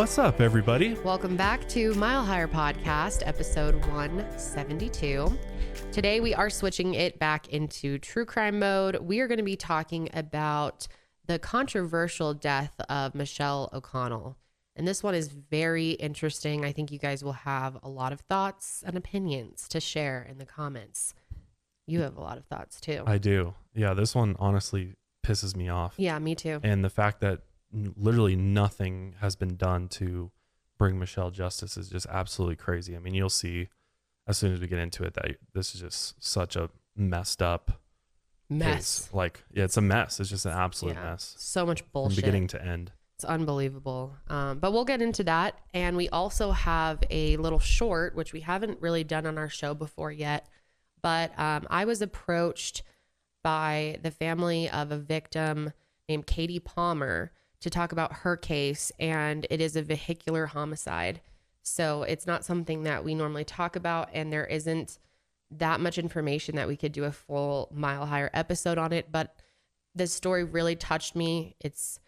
What's up, everybody? Welcome back to Mile Higher Podcast, episode 172. Today we are switching it back into true crime mode. We are going to be talking about the controversial death of Michelle O'Connell. And this one is very interesting. I think you guys will have a lot of thoughts and opinions to share in the comments. You have a lot of thoughts too. I do. Yeah, this one honestly pisses me off. Yeah, me too. And the fact that literally nothing has been done to bring Michelle justice is just absolutely crazy. I mean, you'll see as soon as we get into it that this is just such a messed up mess. Case. Like, yeah, it's a mess. It's just an absolute mess. So much bullshit. From beginning to end. It's unbelievable. But we'll get into that. And we also have a little short, which we haven't really done on our show before yet. But I was approached by the family of a victim named Katie Palmer to talk about her case, and it is a vehicular homicide. So it's not something that we normally talk about, and there isn't that much information that we could do a full Mile Higher episode on it, but this story really touched me. It's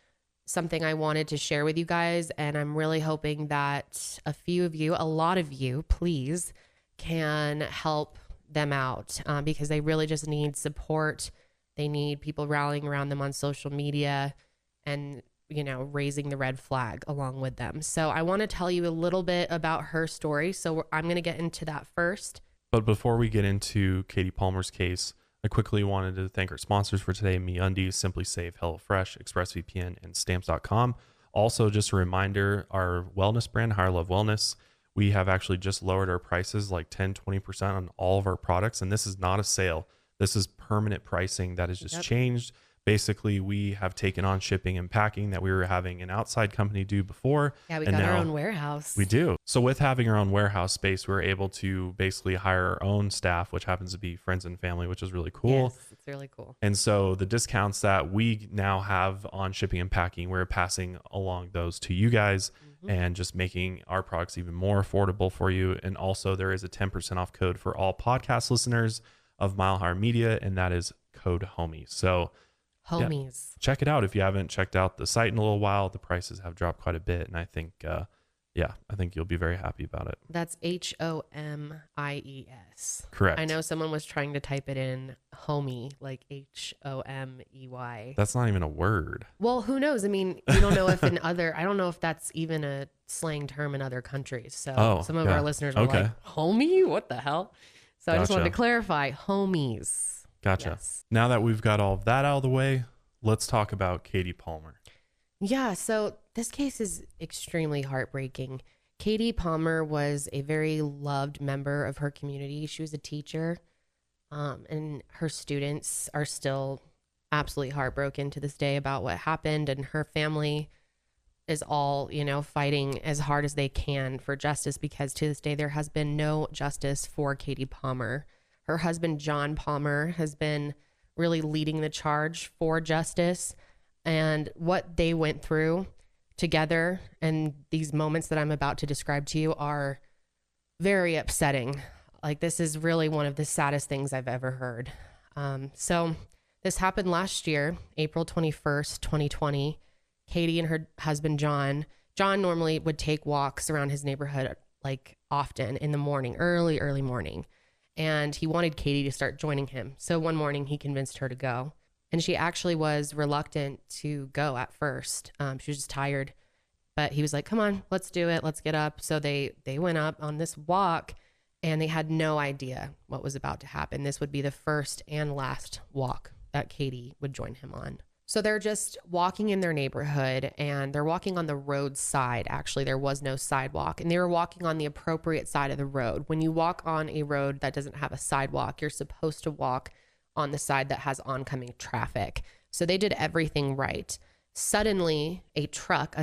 something I wanted to share with you guys, and I'm really hoping that a lot of you, please, can help them out because they really just need support. They need people rallying around them on social media and, you know, raising the red flag along with them. So I want to tell you a little bit about her story. So I'm going to get into that first. But before we get into Katie Palmer's case, I quickly wanted to thank our sponsors for today, MeUndies, Simply Safe, HelloFresh, ExpressVPN, and Stamps.com. Also, just a reminder, our wellness brand, Higher Love Wellness, we have actually just lowered our prices like 10-20% on all of our products. And this is not a sale. This is permanent pricing that has just changed. Basically, we have taken on shipping and packing that we were having an outside company do before. Yeah, we got our own warehouse. We do. So with having our own warehouse space, we're able to basically hire our own staff, which happens to be friends and family, which is really cool. Yes, it's really cool. And so the discounts that we now have on shipping and packing, we're passing along those to you guys and just making our products even more affordable for you. And also there is a 10% off code for all podcast listeners of Mile Higher Media, and that is code HOMIES. So Homies. Yeah, check it out if you haven't checked out the site in a little while. The prices have dropped quite a bit, and I think, I think you'll be very happy about it. That's HOMIES. Correct. I know someone was trying to type it in homie, like HOMEY. That's not even a word. Well, who knows? I mean, you don't know if I don't know if that's even a slang term in other countries. So some of our listeners were like, homie, what the hell? So I just wanted to clarify, homies. Gotcha. Yes. Now that we've got all of that out of the way, let's talk about Katie Palmer. Yeah, so this case is extremely heartbreaking. Katie Palmer was a very loved member of her community. She was a teacher, and her students are still absolutely heartbroken to this day about what happened, and her family is all, fighting as hard as they can for justice because to this day there has been no justice for Katie Palmer. Her husband, John Palmer, has been really leading the charge for justice, and what they went through together and these moments that I'm about to describe to you are very upsetting. Like, this is really one of the saddest things I've ever heard. So this happened last year, April 21st, 2020. Katie and her husband, John normally would take walks around his neighborhood like often in the morning, early morning. And he wanted Katie to start joining him. So one morning he convinced her to go. And she actually was reluctant to go at first. She was just tired. But he was like, come on, let's do it. Let's get up. So they went up on this walk and they had no idea what was about to happen. This would be the first and last walk that Katie would join him on. So they're just walking in their neighborhood and they're walking on the road side. Actually, there was no sidewalk and they were walking on the appropriate side of the road. When you walk on a road that doesn't have a sidewalk, you're supposed to walk on the side that has oncoming traffic. So they did everything right. Suddenly, a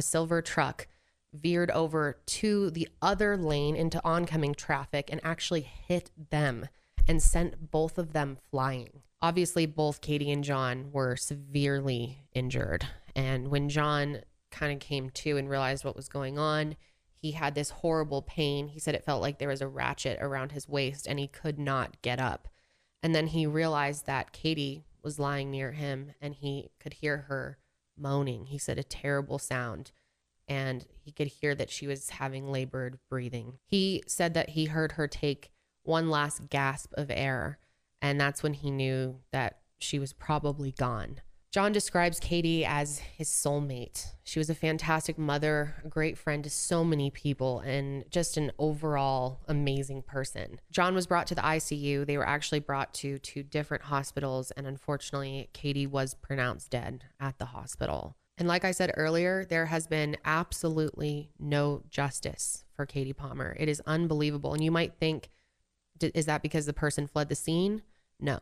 silver truck, veered over to the other lane into oncoming traffic and actually hit them and sent both of them flying. Obviously, both Katie and John were severely injured. And when John kind of came to and realized what was going on, he had this horrible pain. He said it felt like there was a ratchet around his waist and he could not get up. And then he realized that Katie was lying near him and he could hear her moaning. He said a terrible sound. and he could hear that she was having labored breathing. He said that he heard her take one last gasp of air, and that's when he knew that she was probably gone. John describes Katie as his soulmate. She was a fantastic mother, a great friend to so many people, and just an overall amazing person. John was brought to the ICU. They were actually brought to 2 different hospitals, and unfortunately, Katie was pronounced dead at the hospital. And like I said earlier, there has been absolutely no justice for Katie Palmer. It is unbelievable. And you might think, is that because the person fled the scene? No,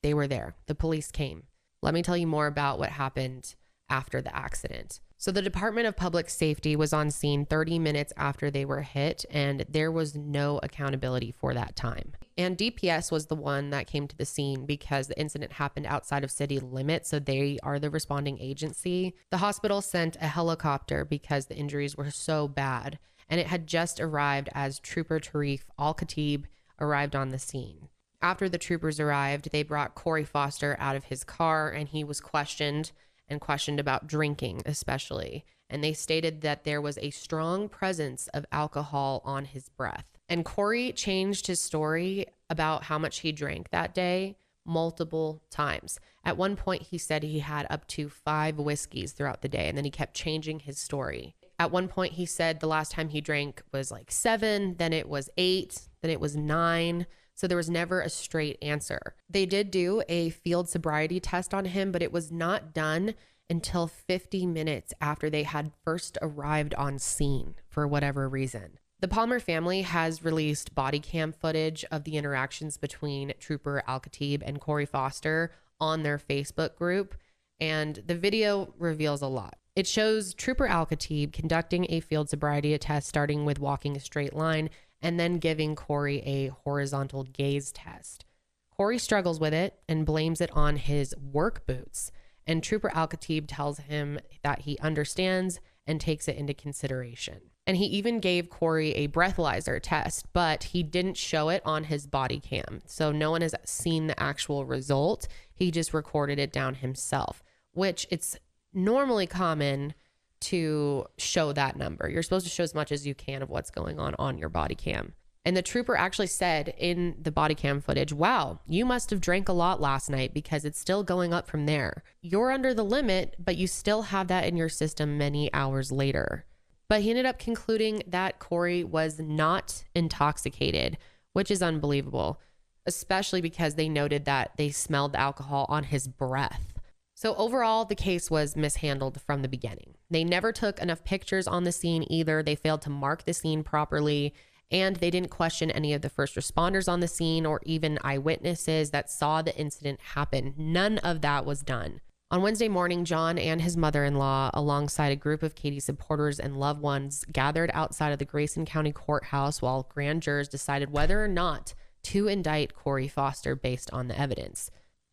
they were there. The police came. Let me tell you more about what happened after the accident. So the Department of Public Safety was on scene 30 minutes after they were hit, and there was no accountability for that time. And DPS was the one that came to the scene because the incident happened outside of city limits, so they are the responding agency. The hospital sent a helicopter because the injuries were so bad, and it had just arrived as Trooper Tarif Al-Khatib arrived on the scene. After the troopers arrived, they brought Corey Foster out of his car, and he was questioned about drinking especially. And they stated that there was a strong presence of alcohol on his breath. And Corey changed his story about how much he drank that day multiple times. At one point, he said he had up to 5 whiskeys throughout the day, and then he kept changing his story. At one point, he said the last time he drank was like 7, then it was 8, then it was 9. So there was never a straight answer. They did do a field sobriety test on him, but it was not done until 50 minutes after they had first arrived on scene for whatever reason. The Palmer family has released body cam footage of the interactions between Trooper Al-Khatib and Corey Foster on their Facebook group, and the video reveals a lot. It shows Trooper Al-Khatib conducting a field sobriety test, starting with walking a straight line and then giving Corey a horizontal gaze test. Corey struggles with it and blames it on his work boots. And Trooper Al-Khatib tells him that he understands and takes it into consideration. And he even gave Corey a breathalyzer test, but he didn't show it on his body cam. So no one has seen the actual result. He just recorded it down himself, which it's normally common to show that number. You're supposed to show as much as you can of what's going on your body cam. And the trooper actually said in the body cam footage, "Wow, you must have drank a lot last night because it's still going up from there. You're under the limit, but you still have that in your system many hours later." But he ended up concluding that Corey was not intoxicated, which is unbelievable, especially because they noted that they smelled the alcohol on his breath. So overall, the case was mishandled from the beginning. They never took enough pictures on the scene either. They failed to mark the scene properly, and they didn't question any of the first responders on the scene or even eyewitnesses that saw the incident happen. None of that was done. On Wednesday morning, John and his mother-in-law, alongside a group of Katie's supporters and loved ones, gathered outside of the Grayson County Courthouse while grand jurors decided whether or not to indict Corey Foster based on the evidence.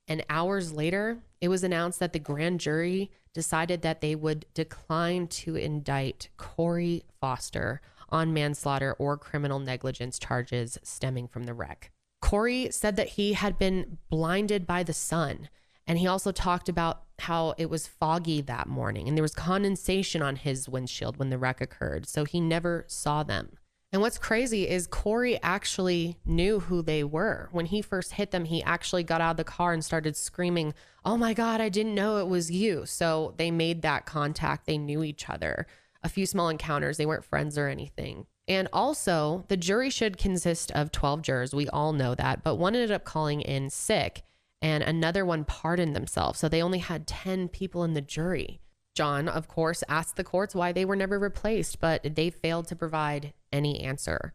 And hours later, it was announced that the grand jury decided that they would decline to indict Corey Foster on manslaughter or criminal negligence charges stemming from the wreck. Corey said that he had been blinded by the sun, and he also talked about how it was foggy that morning and there was condensation on his windshield when the wreck occurred, so he never saw them. And what's crazy is Corey actually knew who they were. When he first hit them, he actually got out of the car and started screaming, "Oh my God, I didn't know it was you." So they made that contact. They knew each other. A few small encounters. They weren't friends or anything. And also, the jury should consist of 12 jurors. We all know that. But one ended up calling in sick and another one pardoned themselves. So they only had 10 people in the jury. John, of course, asked the courts why they were never replaced, but they failed to provide any answer.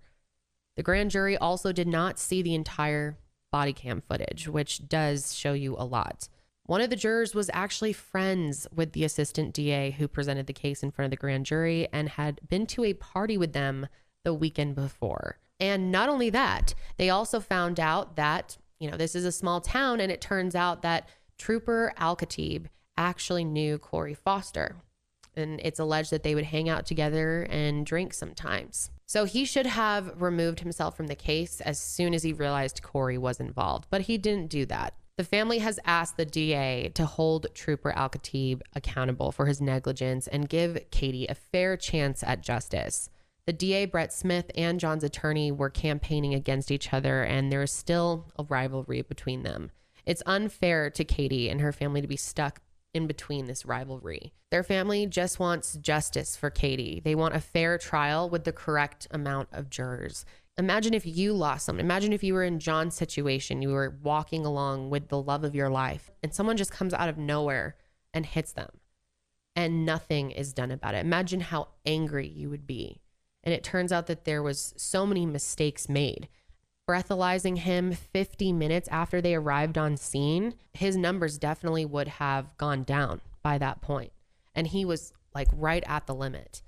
The grand jury also did not see the entire body cam footage, which does show you a lot. One of the jurors was actually friends with the assistant DA who presented the case in front of the grand jury and had been to a party with them the weekend before. And not only that, they also found out that, this is a small town, and it turns out that Trooper Al-Khatib actually knew Corey Foster. And it's alleged that they would hang out together and drink sometimes. So he should have removed himself from the case as soon as he realized Corey was involved, but he didn't do that. The The family has asked the DA to hold Trooper Al-Khatib accountable for his negligence and give Katie a fair chance at justice. The DA, Brett Smith, and John's attorney were campaigning against each other, and there is still a rivalry between them. It's unfair to Katie and her family to be stuck in between this rivalry. Their family just wants justice for Katie. They want a fair trial with the correct amount of jurors. Imagine if you lost someone. Imagine if you were in John's situation. You were walking along with the love of your life, and someone just comes out of nowhere and hits them, and nothing is done about it. Imagine how angry you would be. And it turns out that there was so many mistakes made. Breathalyzing him 50 minutes after they arrived on scene, his numbers definitely would have gone down by that point. And he was like right at the limit.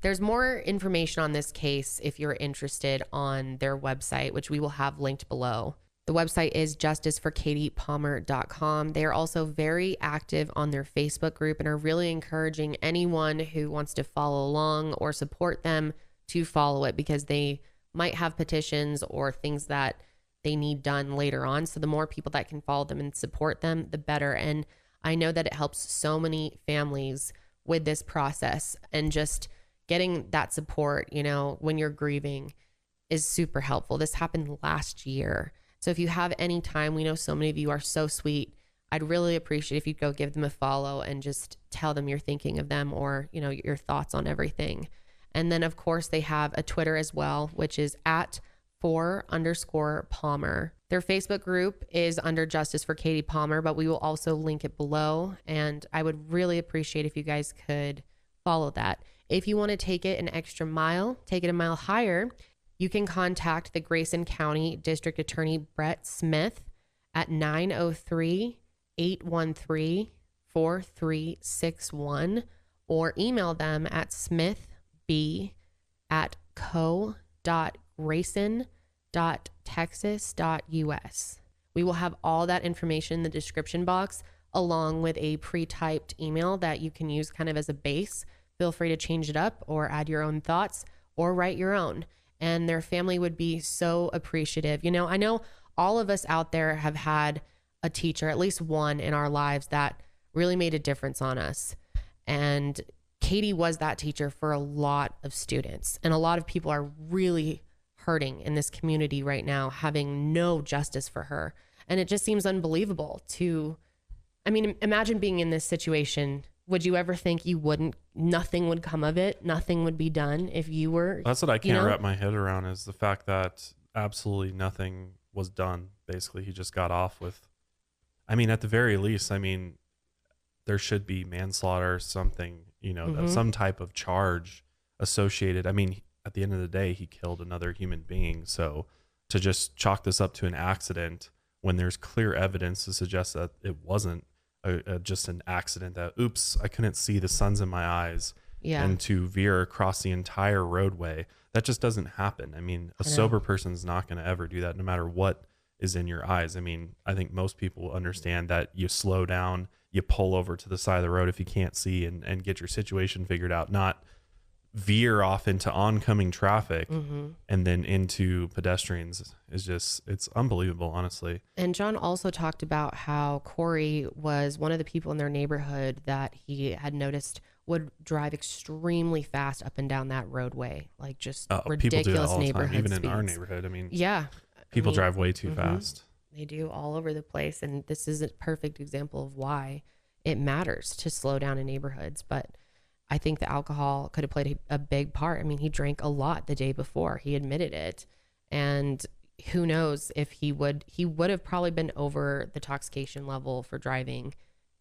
There's more information on this case if you're interested on their website, which we will have linked below. The website is justiceforkatiepalmer.com. They are also very active on their Facebook group and are really encouraging anyone who wants to follow along or support them to follow it, because they might have petitions or things that they need done later on. So the more people that can follow them and support them, the better. And I know that it helps so many families with this process, and just getting that support, you know, when you're grieving is super helpful. This happened last year. So if you have any time, we know so many of you are so sweet. I'd really appreciate if you'd go give them a follow and just tell them you're thinking of them, or, you know, your thoughts on everything. And then of course they have a Twitter as well, which is at @4_Palmer. Their Facebook group is under Justice for Katie Palmer, but we will also link it below. And I would really appreciate if you guys could follow that. If you want to take it an extra mile, take it a mile higher, you can contact the Grayson County District Attorney Brett Smith at 903-813-4361, or email them at smithb@co.grayson.texas.us. We will have all that information in the description box, along with a pre-typed email that you can use kind of as a base. Feel free to change it up or add your own thoughts or write your own. And their family would be so appreciative. You know, I know all of us out there have had a teacher, at least one in our lives, that really made a difference on us. And Katie was that teacher for a lot of students. And a lot of people are really hurting in this community right now, having no justice for her. And it just seems unbelievable to, I mean, imagine being in this situation. Would you ever think nothing would come of it? Nothing would be done if you were. That's what I can't wrap my head around, is the fact that absolutely nothing was done. Basically, he just got off with, I mean, at the very least, I mean, there should be manslaughter, something, you know, some type of charge associated. I mean, at the end of the day, he killed another human being. So to just chalk this up to an accident when there's clear evidence to suggest that it wasn't just an accident, that, oops, I couldn't see, the sun's in my eyes, and to veer across the entire roadway, that just doesn't happen. I mean, a sober person's not going to ever do that, no matter what is in your eyes. I mean, I think most people understand that you slow down, you pull over to the side of the road if you can't see, and get your situation figured out, not veer off into oncoming traffic and then into pedestrians. Is just, it's unbelievable, honestly. And John also talked about how Corey was one of the people in their neighborhood that he had noticed would drive extremely fast up and down that roadway, like just ridiculous neighborhood even speeds. In our neighborhood. I mean, people drive way too fast. They do, all over the place. And this is a perfect example of why it matters to slow down in neighborhoods. But I think the alcohol could have played a big part. I mean, he drank a lot the day before. He admitted it. And who knows if he would have probably been over the intoxication level for driving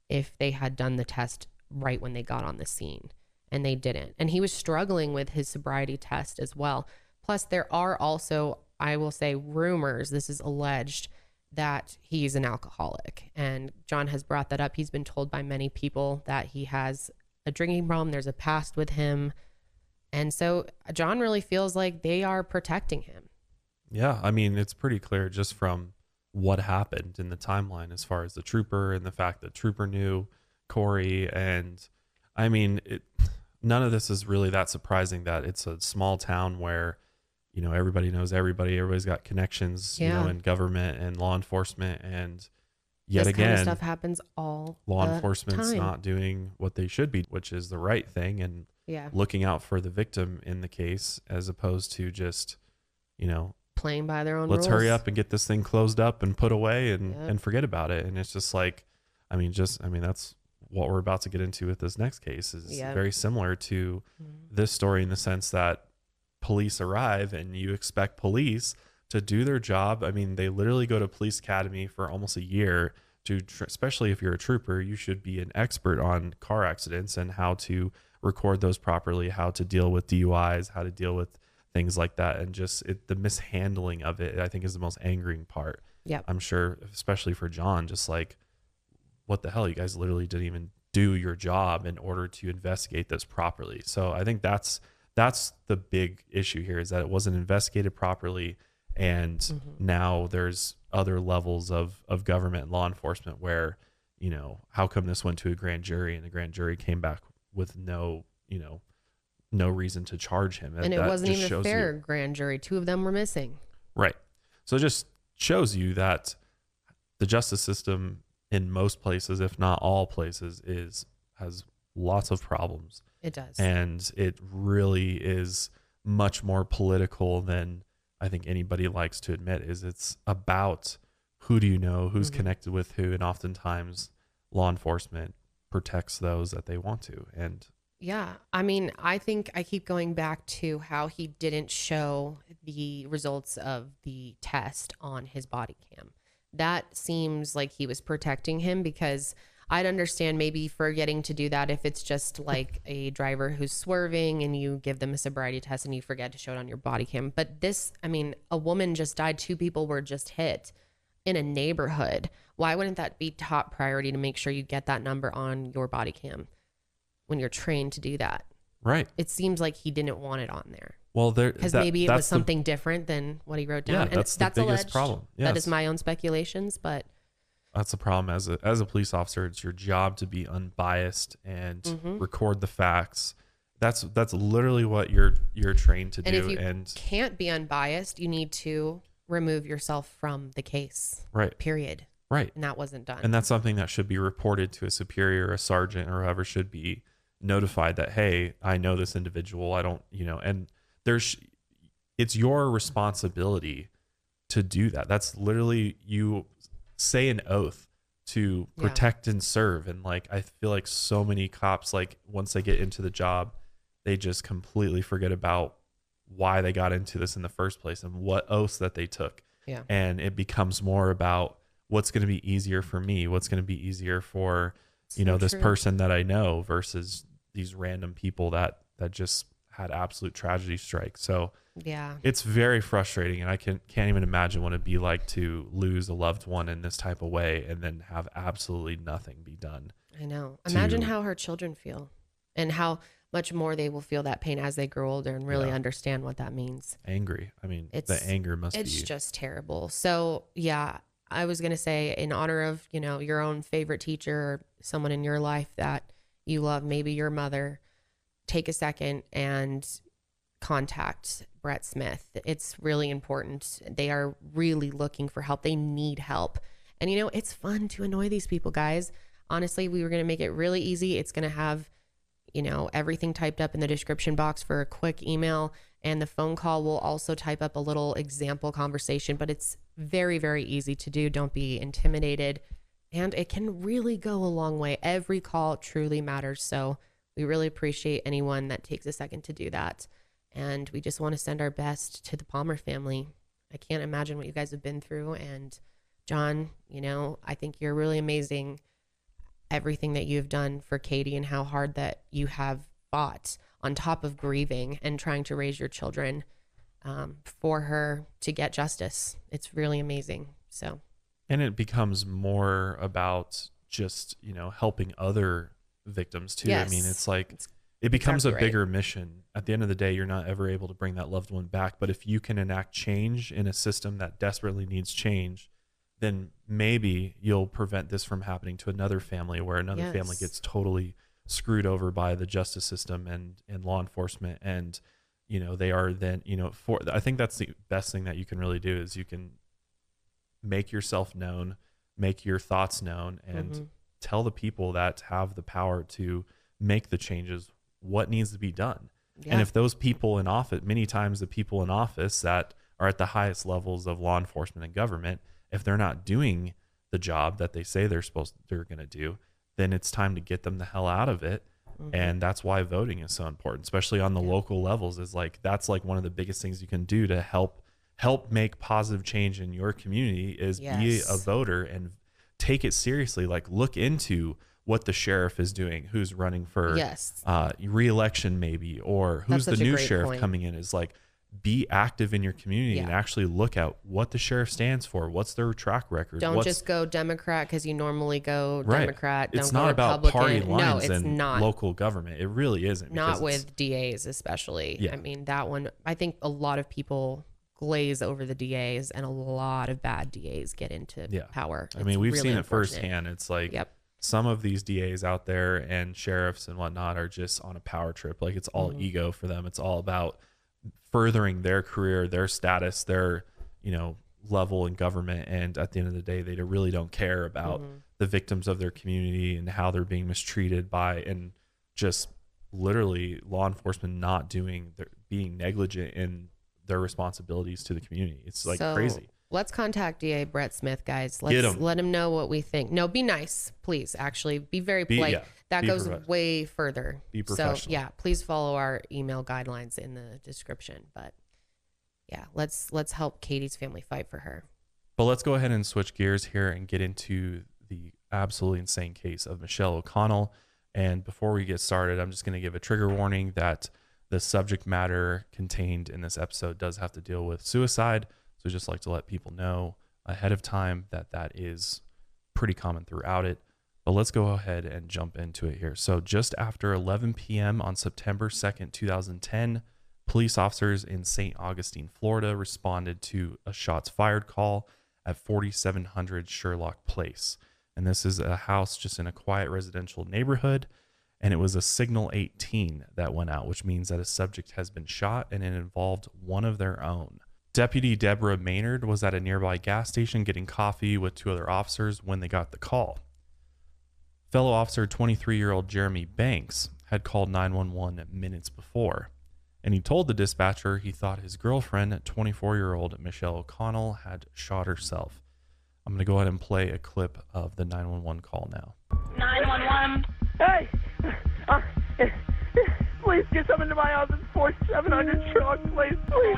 if they had done the test right when they got on the scene, and they didn't. And he was struggling with his sobriety test as well. Plus, there are also, I will say, rumors, this is alleged, that he's an alcoholic. And John has brought that up. He's been told by many people that he has a drinking problem. There's a past with him. And so John really feels like they are protecting him. Yeah. I mean, it's pretty clear just from what happened in the timeline, as far as the trooper and the fact that trooper knew Corey. And I mean, none of this is really that surprising, that it's a small town where, you know, everybody knows everybody. Everybody's got connections, you know, in government and law enforcement. And yet this kind of again, stuff happens all law the enforcement's time. not doing what they should be, which is the right thing, and Yeah. looking out for the victim in the case, as opposed to just, Playing by their own let's rules. hurry up and get this thing closed up and put away and, Yep. and forget about it. And it's just like, that's what we're about to get into with this next case is Yep. very similar to this story in the sense that police arrive and you expect police to do their job. I mean, they literally go to police academy for almost a year especially if you're a trooper, you should be an expert on car accidents and how to record those properly, how to deal with DUIs, how to deal with things like that. And just the mishandling of it, I think, is the most angering part. Yeah. I'm sure, especially for John, just like, what the hell? You guys literally didn't even do your job in order to investigate this properly. So I think that's the big issue here, is that it wasn't investigated properly. And now there's other levels of government and law enforcement where, how come this went to a grand jury and the grand jury came back with no reason to charge him. And it wasn't even a fair grand jury. 2 of them were missing. Right. So it just shows you that the justice system in most places, if not all places, has lots of problems. It does. And it really is much more political than I think anybody likes to admit. It's about who do you know, who's connected with who, and oftentimes law enforcement protects those that they want to. And yeah, I mean, I think I keep going back to how he didn't show the results of the test on his body cam. That seems like he was protecting him, because I'd understand maybe forgetting to do that if it's just like a driver who's swerving and you give them a sobriety test and you forget to show it on your body cam. But this, I mean, a woman just died. 2 people were just hit in a neighborhood. Why wouldn't that be top priority to make sure you get that number on your body cam when you're trained to do that? right. It seems like he didn't want it on there. Well, Because maybe it was something different than what he wrote down. Yeah, And that's the biggest alleged. problem. That Yes. is my own speculations, but That's the problem. As a police officer, it's your job to be unbiased and record the facts. That's literally what you're trained to and do. if you can't be unbiased, you need to remove yourself from the case. Right. Period. Right. And that wasn't done. And that's something that should be reported to a superior, a sergeant, or whoever should be notified that, hey, I know this individual. I don't, and it's your responsibility to do that. That's literally, you say an oath to protect and serve. And like, I feel like so many cops, like once they get into the job, they just completely forget about why they got into this in the first place and what oaths that they took. Yeah. And it becomes more about what's going to be easier for me, what's going to be easier for, this person that I know versus these random people that just had absolute tragedy strike. So yeah, it's very frustrating, and I can't even imagine what it'd be like to lose a loved one in this type of way and then have absolutely nothing be done. I know. Imagine how her children feel and how much more they will feel that pain as they grow older and really understand what that means. Angry. I mean, the anger must be. It's just terrible. So yeah, I was going to say, in honor of, your own favorite teacher or someone in your life that you love, maybe your mother, take a second and contact Brett Smith. It's really important. They are really looking for help. They need help. And it's fun to annoy these people, guys. Honestly, we were going to make it really easy. It's going to have, everything typed up in the description box for a quick email, and the phone call will also type up a little example conversation, but it's very, very easy to do. Don't be intimidated. And it can really go a long way. Every call truly matters. So we really appreciate anyone that takes a second to do that. And we just want to send our best to the Palmer family. I can't imagine what you guys have been through. And John, I think you're really amazing. Everything that you've done for Katie and how hard that you have fought on top of grieving and trying to raise your children for her to get justice. It's really amazing. So, and it becomes more about just, helping other victims too. Yes. I mean, it's like, it becomes exactly a bigger mission. At the end of the day, you're not ever able to bring that loved one back. But if you can enact change in a system that desperately needs change, then maybe you'll prevent this from happening to another family, where another family gets totally screwed over by the justice system and law enforcement. And, they are then, I think that's the best thing that you can really do, is you can make yourself known, make your thoughts known and tell the people that have the power to make the changes what needs to be done. Yeah. And if those people in office, many times the people in office that are at the highest levels of law enforcement and government, if they're not doing the job that they say they're going to do, then it's time to get them the hell out of it. And that's why voting is so important, especially on the local levels. Is like, that's like one of the biggest things you can do to help make positive change in your community is be a voter and take it seriously. Like, look into what the sheriff is doing, who's running for re-election maybe, or who's the new sheriff coming in. Is like, be active in your community and actually look at what the sheriff stands for. What's their track record? Don't just go Democrat because you normally go Democrat. It's don't not go about Republican. party lines no, it's and not. Local government. It really isn't. Not with DAs especially. Yeah. I mean, that one, I think a lot people glaze over the DAs, and a lot of bad DAs get into power. I mean, we've seen it firsthand. It's like some of these DAs out there and sheriffs and whatnot are just on a power trip. Like, it's all ego for them. It's all about furthering their career, their status, their, level in government. And at the end of the day, they really don't care about the victims of their community and how they're being mistreated by, and just literally law enforcement not being negligent in their responsibilities to the community. It's like crazy. Let's contact DA Brett Smith, guys. Let's let him know what we think. No, be nice, please. Actually, be very polite. That goes way further. Be professional. So please follow our email guidelines in the description. But let's help Katie's family fight for her. But let's go ahead and switch gears here and get into the absolutely insane case of Michelle O'Connell. And before we get started, I'm just going to give a trigger warning that the subject matter contained in this episode does have to deal with suicide. So just like to let people know ahead of time that is pretty common throughout it. But let's go ahead and jump into it here. So just after 11 p.m. on September 2nd, 2010, police officers in St. Augustine, Florida responded to a shots fired call at 4700 Sherlock Place. And this is a house just in a quiet residential neighborhood. And it was a signal 18 that went out, which means that a subject has been shot and it involved one of their own. Deputy Deborah Maynard was at a nearby gas station getting coffee with two other officers when they got the call. Fellow officer 23-year-old Jeremy Banks had called 911 minutes before, and he told the dispatcher he thought his girlfriend, 24-year-old Michelle O'Connell, had shot herself. I'm going to go ahead and play a clip of the 911 call now. 911. Hey! Please get someone to my house. It's 4700 Sherlock Place. Please.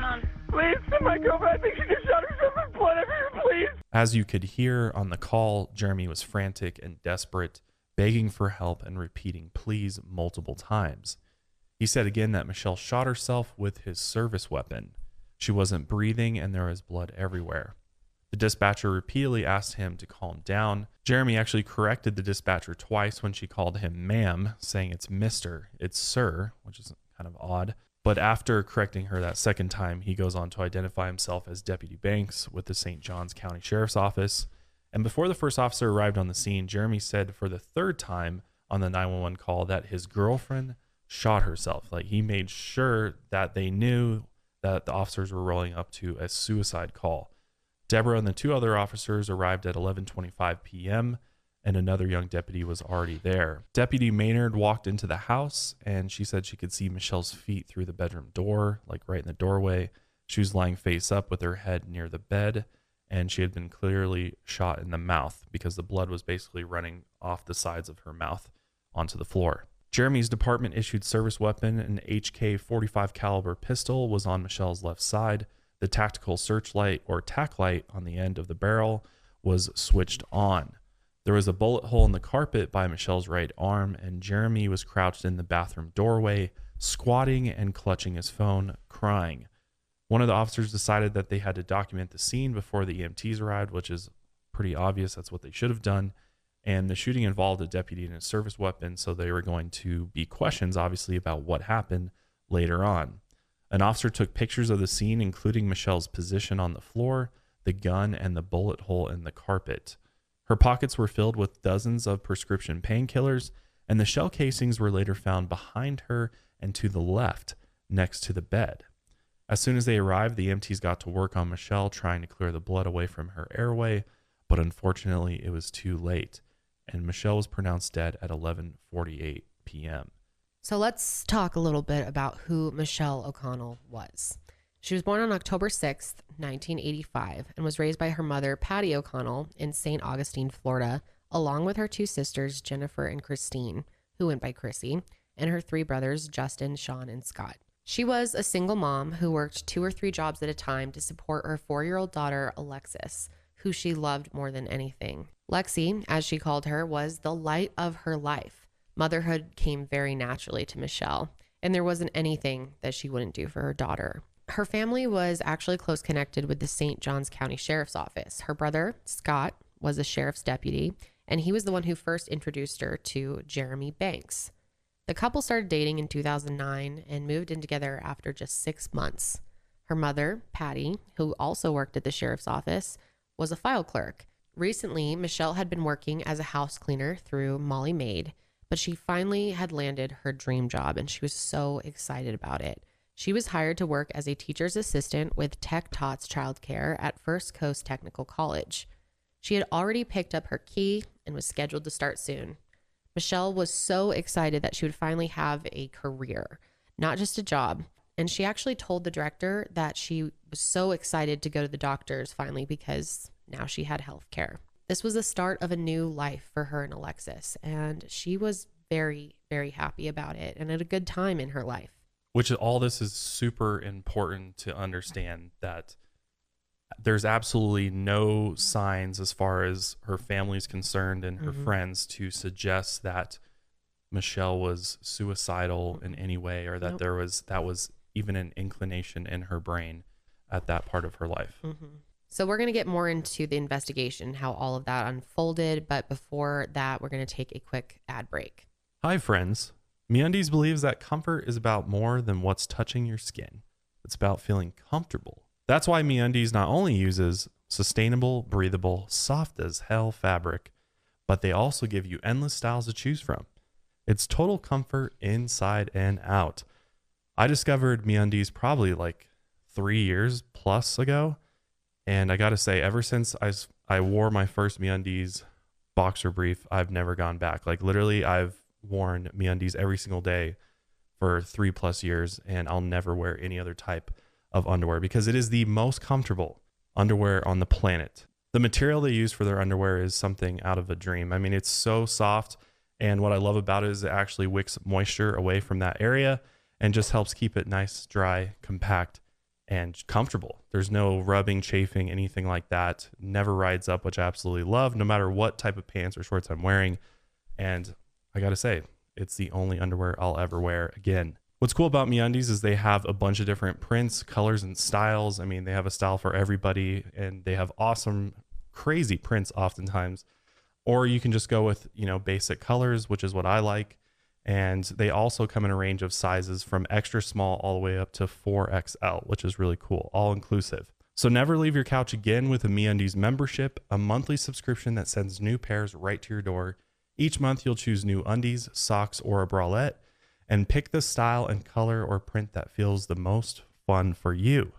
Please, my girlfriend, I think she just shot herself in blood everywhere, please. As you could hear on the call, Jeremy was frantic and desperate, begging for help and repeating please multiple times. He said again that Michelle shot herself with his service weapon. She wasn't breathing and there was blood everywhere. The dispatcher repeatedly asked him to calm down. Jeremy actually corrected the dispatcher twice when she called him ma'am, saying it's Mr., it's sir, which is kind of odd. But after correcting her that second time, he goes on to identify himself as Deputy Banks with the St. Johns County Sheriff's Office. And before the first officer arrived on the scene, Jeremy said for the third time on the 911 call that his girlfriend shot herself. Like, he made sure that they knew that the officers were rolling up to a suicide call. Deborah and the two other officers arrived at 11:25 p.m., and another young deputy was already there. Deputy Maynard walked into the house, and she said she could see Michelle's feet through the bedroom door, like right in the doorway. She was lying face up with her head near the bed, and she had been clearly shot in the mouth because the blood was basically running off the sides of her mouth onto the floor. Jeremy's department-issued service weapon, an HK .45 caliber pistol, was on Michelle's left side. The tactical searchlight or tack light on the end of the barrel was switched on. There was a bullet hole in the carpet by Michelle's right arm, and Jeremy was crouched in the bathroom doorway, squatting and clutching his phone, crying. One of the officers decided that they had to document the scene before the EMTs arrived, which is pretty obvious. That's what they should have done. And the shooting involved a deputy and a service weapon, so they were going to be questions, obviously, about what happened later on. An officer took pictures of the scene, including Michelle's position on the floor, the gun, and the bullet hole in the carpet. Her pockets were filled with dozens of prescription painkillers, and the shell casings were later found behind her and to the left, next to the bed. As soon as they arrived, the EMTs got to work on Michelle, trying to clear the blood away from her airway, but unfortunately it was too late, and Michelle was pronounced dead at 11:48 p.m. So let's talk a little bit about who Michelle O'Connell was. She was born on October 6th, 1985, and was raised by her mother, Patty O'Connell, in St. Augustine, Florida, along with her two sisters, Jennifer and Christine, who went by Chrissy, and her three brothers, Justin, Sean, and Scott. She was a single mom who worked 2 or 3 jobs at a time to support her 4-year-old daughter, Alexis, who she loved more than anything. Lexi, as she called her, was the light of her life. Motherhood came very naturally to Michelle, and there wasn't anything that she wouldn't do for her daughter. Her family was actually close connected with the St. Johns County Sheriff's Office. Her brother, Scott, was a sheriff's deputy, and he was the one who first introduced her to Jeremy Banks. The couple started dating in 2009 and moved in together after just 6 months. Her mother, Patty, who also worked at the sheriff's office, was a file clerk. Recently, Michelle had been working as a house cleaner through Molly Maid, but she finally had landed her dream job, and she was so excited about it. She was hired to work as a teacher's assistant with Tech Tots Childcare at First Coast Technical College. She had already picked up her key and was scheduled to start soon. Michelle was so excited that she would finally have a career, not just a job. And she actually told the director that she was so excited to go to the doctors finally because now she had health care. This was the start of a new life for her and Alexis, and she was very, very happy about it and had a good time in her life. Which all this is super important to understand, that there's absolutely no signs as far as her family's concerned and her friends to suggest that Michelle was suicidal in any way, or that that was even an inclination in her brain at that part of her life. So we're going to get more into the investigation, how all of that unfolded. But before that, we're going to take a quick ad break. Hi, friends. MeUndies believes that comfort is about more than what's touching your skin. It's about feeling comfortable. That's why MeUndies not only uses sustainable, breathable, soft as hell fabric, but they also give you endless styles to choose from. It's total comfort inside and out. I discovered MeUndies probably like 3 years plus ago, and I gotta say, ever since I wore my first MeUndies boxer brief, I've never gone back. Like literally, I've worn MeUndies every single day for 3+ years, and I'll never wear any other type of underwear because it is the most comfortable underwear on the planet. The material they use for their underwear is something out of a dream. I mean, it's so soft, and what I love about it is it actually wicks moisture away from that area and just helps keep it nice, dry, compact, and comfortable. There's no rubbing, chafing, anything like that. Never rides up, which I absolutely love, no matter what type of pants or shorts I'm wearing. And I gotta say, it's the only underwear I'll ever wear again. What's cool about MeUndies is they have a bunch of different prints, colors, and styles. I mean, they have a style for everybody, and they have awesome, crazy prints oftentimes. Or you can just go with, basic colors, which is what I like. And they also come in a range of sizes from extra small all the way up to 4XL, which is really cool, all inclusive. So never leave your couch again with a MeUndies membership, a monthly subscription that sends new pairs right to your door. Each month, you'll choose new undies, socks, or a bralette, and pick the style and color or print that feels the most fun for you.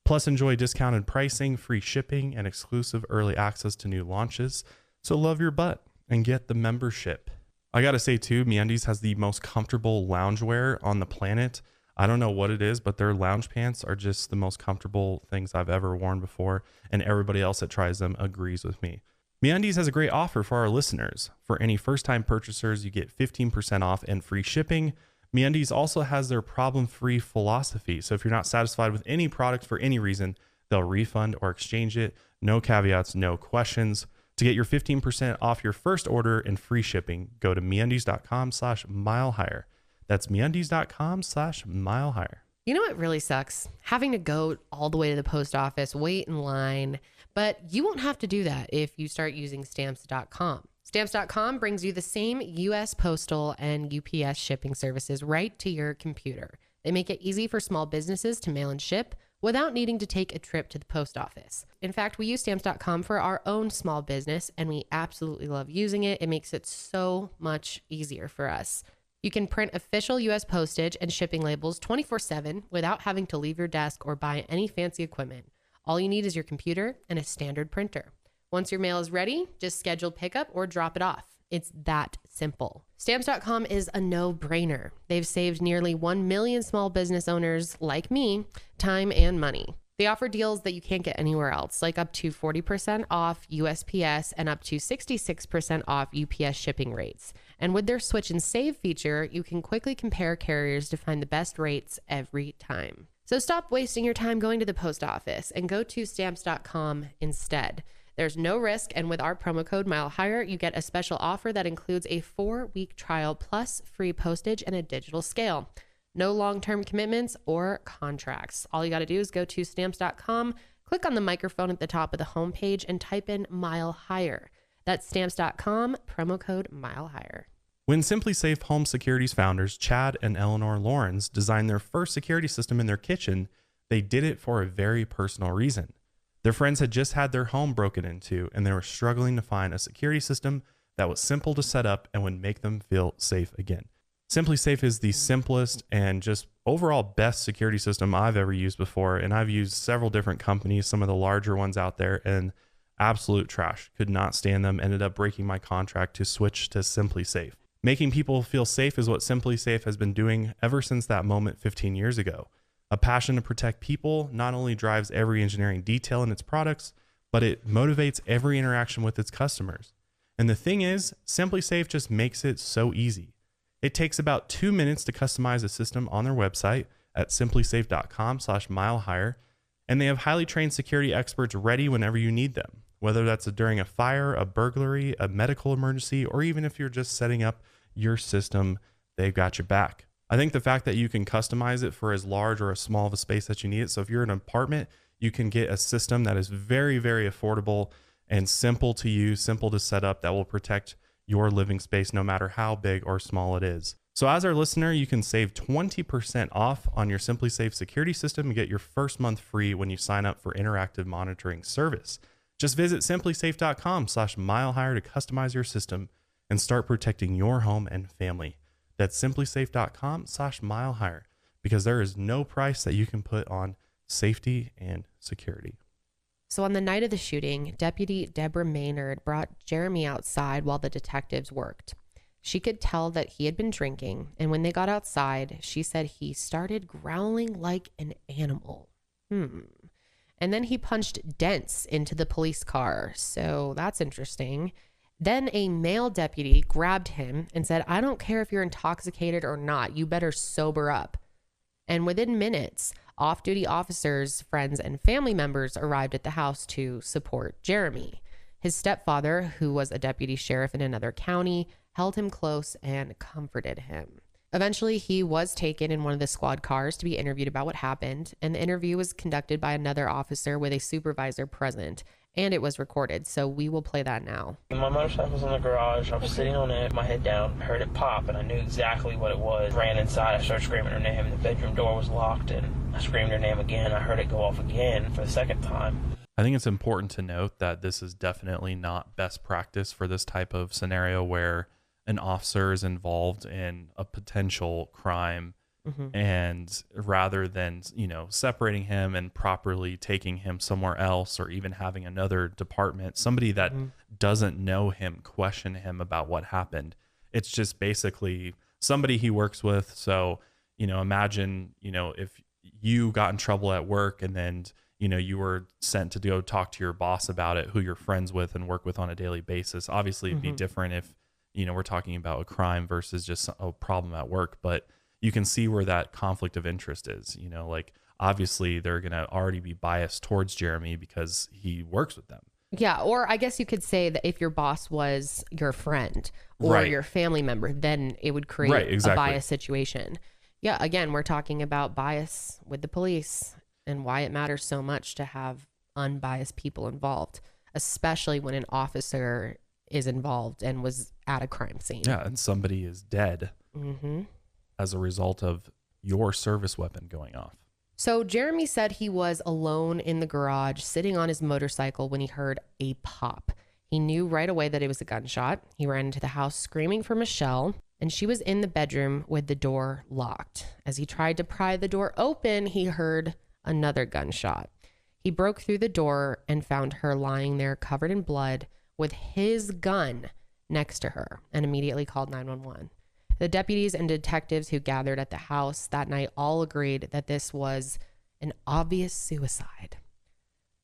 Plus, enjoy discounted pricing, free shipping, and exclusive early access to new launches. So love your butt and get the membership. I gotta say too, MeUndies has the most comfortable loungewear on the planet. I don't know what it is, but their lounge pants are just the most comfortable things I've ever worn before, and everybody else that tries them agrees with me. MeUndies has a great offer for our listeners. For any first-time purchasers, you get 15% off and free shipping. MeUndies also has their problem-free philosophy. So if you're not satisfied with any product for any reason, they'll refund or exchange it. No caveats, no questions. To get your 15% off your first order and free shipping, go to MeUndies.com/milehigher. That's MeUndies.com/milehigher. You know what really sucks? Having to go all the way to the post office, wait in line. But you won't have to do that if you start using Stamps.com. Stamps.com brings you the same U.S. Postal and UPS shipping services right to your computer. They make it easy for small businesses to mail and ship without needing to take a trip to the post office. In fact, we use Stamps.com for our own small business, and we absolutely love using it. It makes it so much easier for us. You can print official U.S. postage and shipping labels 24/7 without having to leave your desk or buy any fancy equipment. All you need is your computer and a standard printer. Once your mail is ready, just schedule pickup or drop it off. It's that simple. Stamps.com is a no-brainer. They've saved nearly 1 million small business owners like me time and money. They offer deals that you can't get anywhere else, like up to 40% off USPS and up to 66% off UPS shipping rates. And with their Switch and Save feature, you can quickly compare carriers to find the best rates every time. So stop wasting your time going to the post office and go to Stamps.com instead. There's no risk, and with our promo code MileHigher, you get a special offer that includes a 4-week trial plus free postage and a digital scale. No long-term commitments or contracts. All you got to do is go to Stamps.com, click on the microphone at the top of the homepage, and type in MileHigher. That's Stamps.com, promo code MileHigher. When Simply Safe Home Security's founders, Chad and Eleanor Lawrence, designed their first security system in their kitchen, they did it for a very personal reason. Their friends had just had their home broken into, and they were struggling to find a security system that was simple to set up and would make them feel safe again. Simply Safe is the simplest and just overall best security system I've ever used before, and I've used several different companies, some of the larger ones out there, and absolute trash. Could not stand them. Ended up breaking my contract to switch to Simply Safe. Making people feel safe is what Simply Safe has been doing ever since that moment 15 years ago. A passion to protect people not only drives every engineering detail in its products, but it motivates every interaction with its customers. And the thing is, Simply Safe just makes it so easy. It takes about 2 minutes to customize a system on their website at simplysafe.com/milehigher, and they have highly trained security experts ready whenever you need them, whether that's during a fire, a burglary, a medical emergency, or even if you're just setting up your system, they've got your back. I think the fact that you can customize it for as large or as small of a space that you need it. So if you're in an apartment, you can get a system that is very, very affordable and simple to use, simple to set up, that will protect your living space no matter how big or small it is. So as our listener, you can save 20% off on your Simply Safe security system and get your first month free when you sign up for interactive monitoring service. Just visit simplysafe.com/milehigher to customize your system and start protecting your home and family. That's simplysafe.com/milehigher, because there is no price that you can put on safety and security. So on the night of the shooting, Deputy Deborah Maynard brought Jeremy outside while the detectives worked. She could tell that he had been drinking, and when they got outside, she said he started growling like an animal. And then he punched dents into the police car, so that's interesting. Then a male deputy grabbed him and said, "I don't care if you're intoxicated or not, you better sober up." And within minutes, off-duty officers, friends, and family members arrived at the house to support Jeremy. His stepfather, who was a deputy sheriff in another county, held him close and comforted him. Eventually, he was taken in one of the squad cars to be interviewed about what happened, and the interview was conducted by another officer with a supervisor present, and it was recorded, so we will play that now. My motorcycle was in the garage. I was sitting on it, my head down, heard it pop, and I knew exactly what it was. Ran inside, I started screaming her name. The bedroom door was locked, and I screamed her name again. I heard it go off again for the second time. I think it's important to note that this is definitely not best practice for this type of scenario where an officer is involved in a potential crime. And rather than, separating him and properly taking him somewhere else, or even having another department, somebody that doesn't know him, question him about what happened. It's just basically somebody he works with. So, imagine, if you got in trouble at work and then, you were sent to go talk to your boss about it, who you're friends with and work with on a daily basis. Obviously it'd be different if, we're talking about a crime versus just a problem at work, but you can see where that conflict of interest is, obviously they're going to already be biased towards Jeremy because he works with them. Yeah. Or I guess you could say that if your boss was your friend or your family member, then it would create a bias situation. Yeah. Again, we're talking about bias with the police and why it matters so much to have unbiased people involved, especially when an officer is involved and was at a crime scene. Yeah. And somebody is dead. As a result of your service weapon going off. So Jeremy said he was alone in the garage sitting on his motorcycle when he heard a pop. He knew right away that it was a gunshot. He ran into the house screaming for Michelle, and she was in the bedroom with the door locked. As he tried to pry the door open, he heard another gunshot. He broke through the door and found her lying there covered in blood with his gun next to her and immediately called 911. The deputies and detectives who gathered at the house that night all agreed that this was an obvious suicide.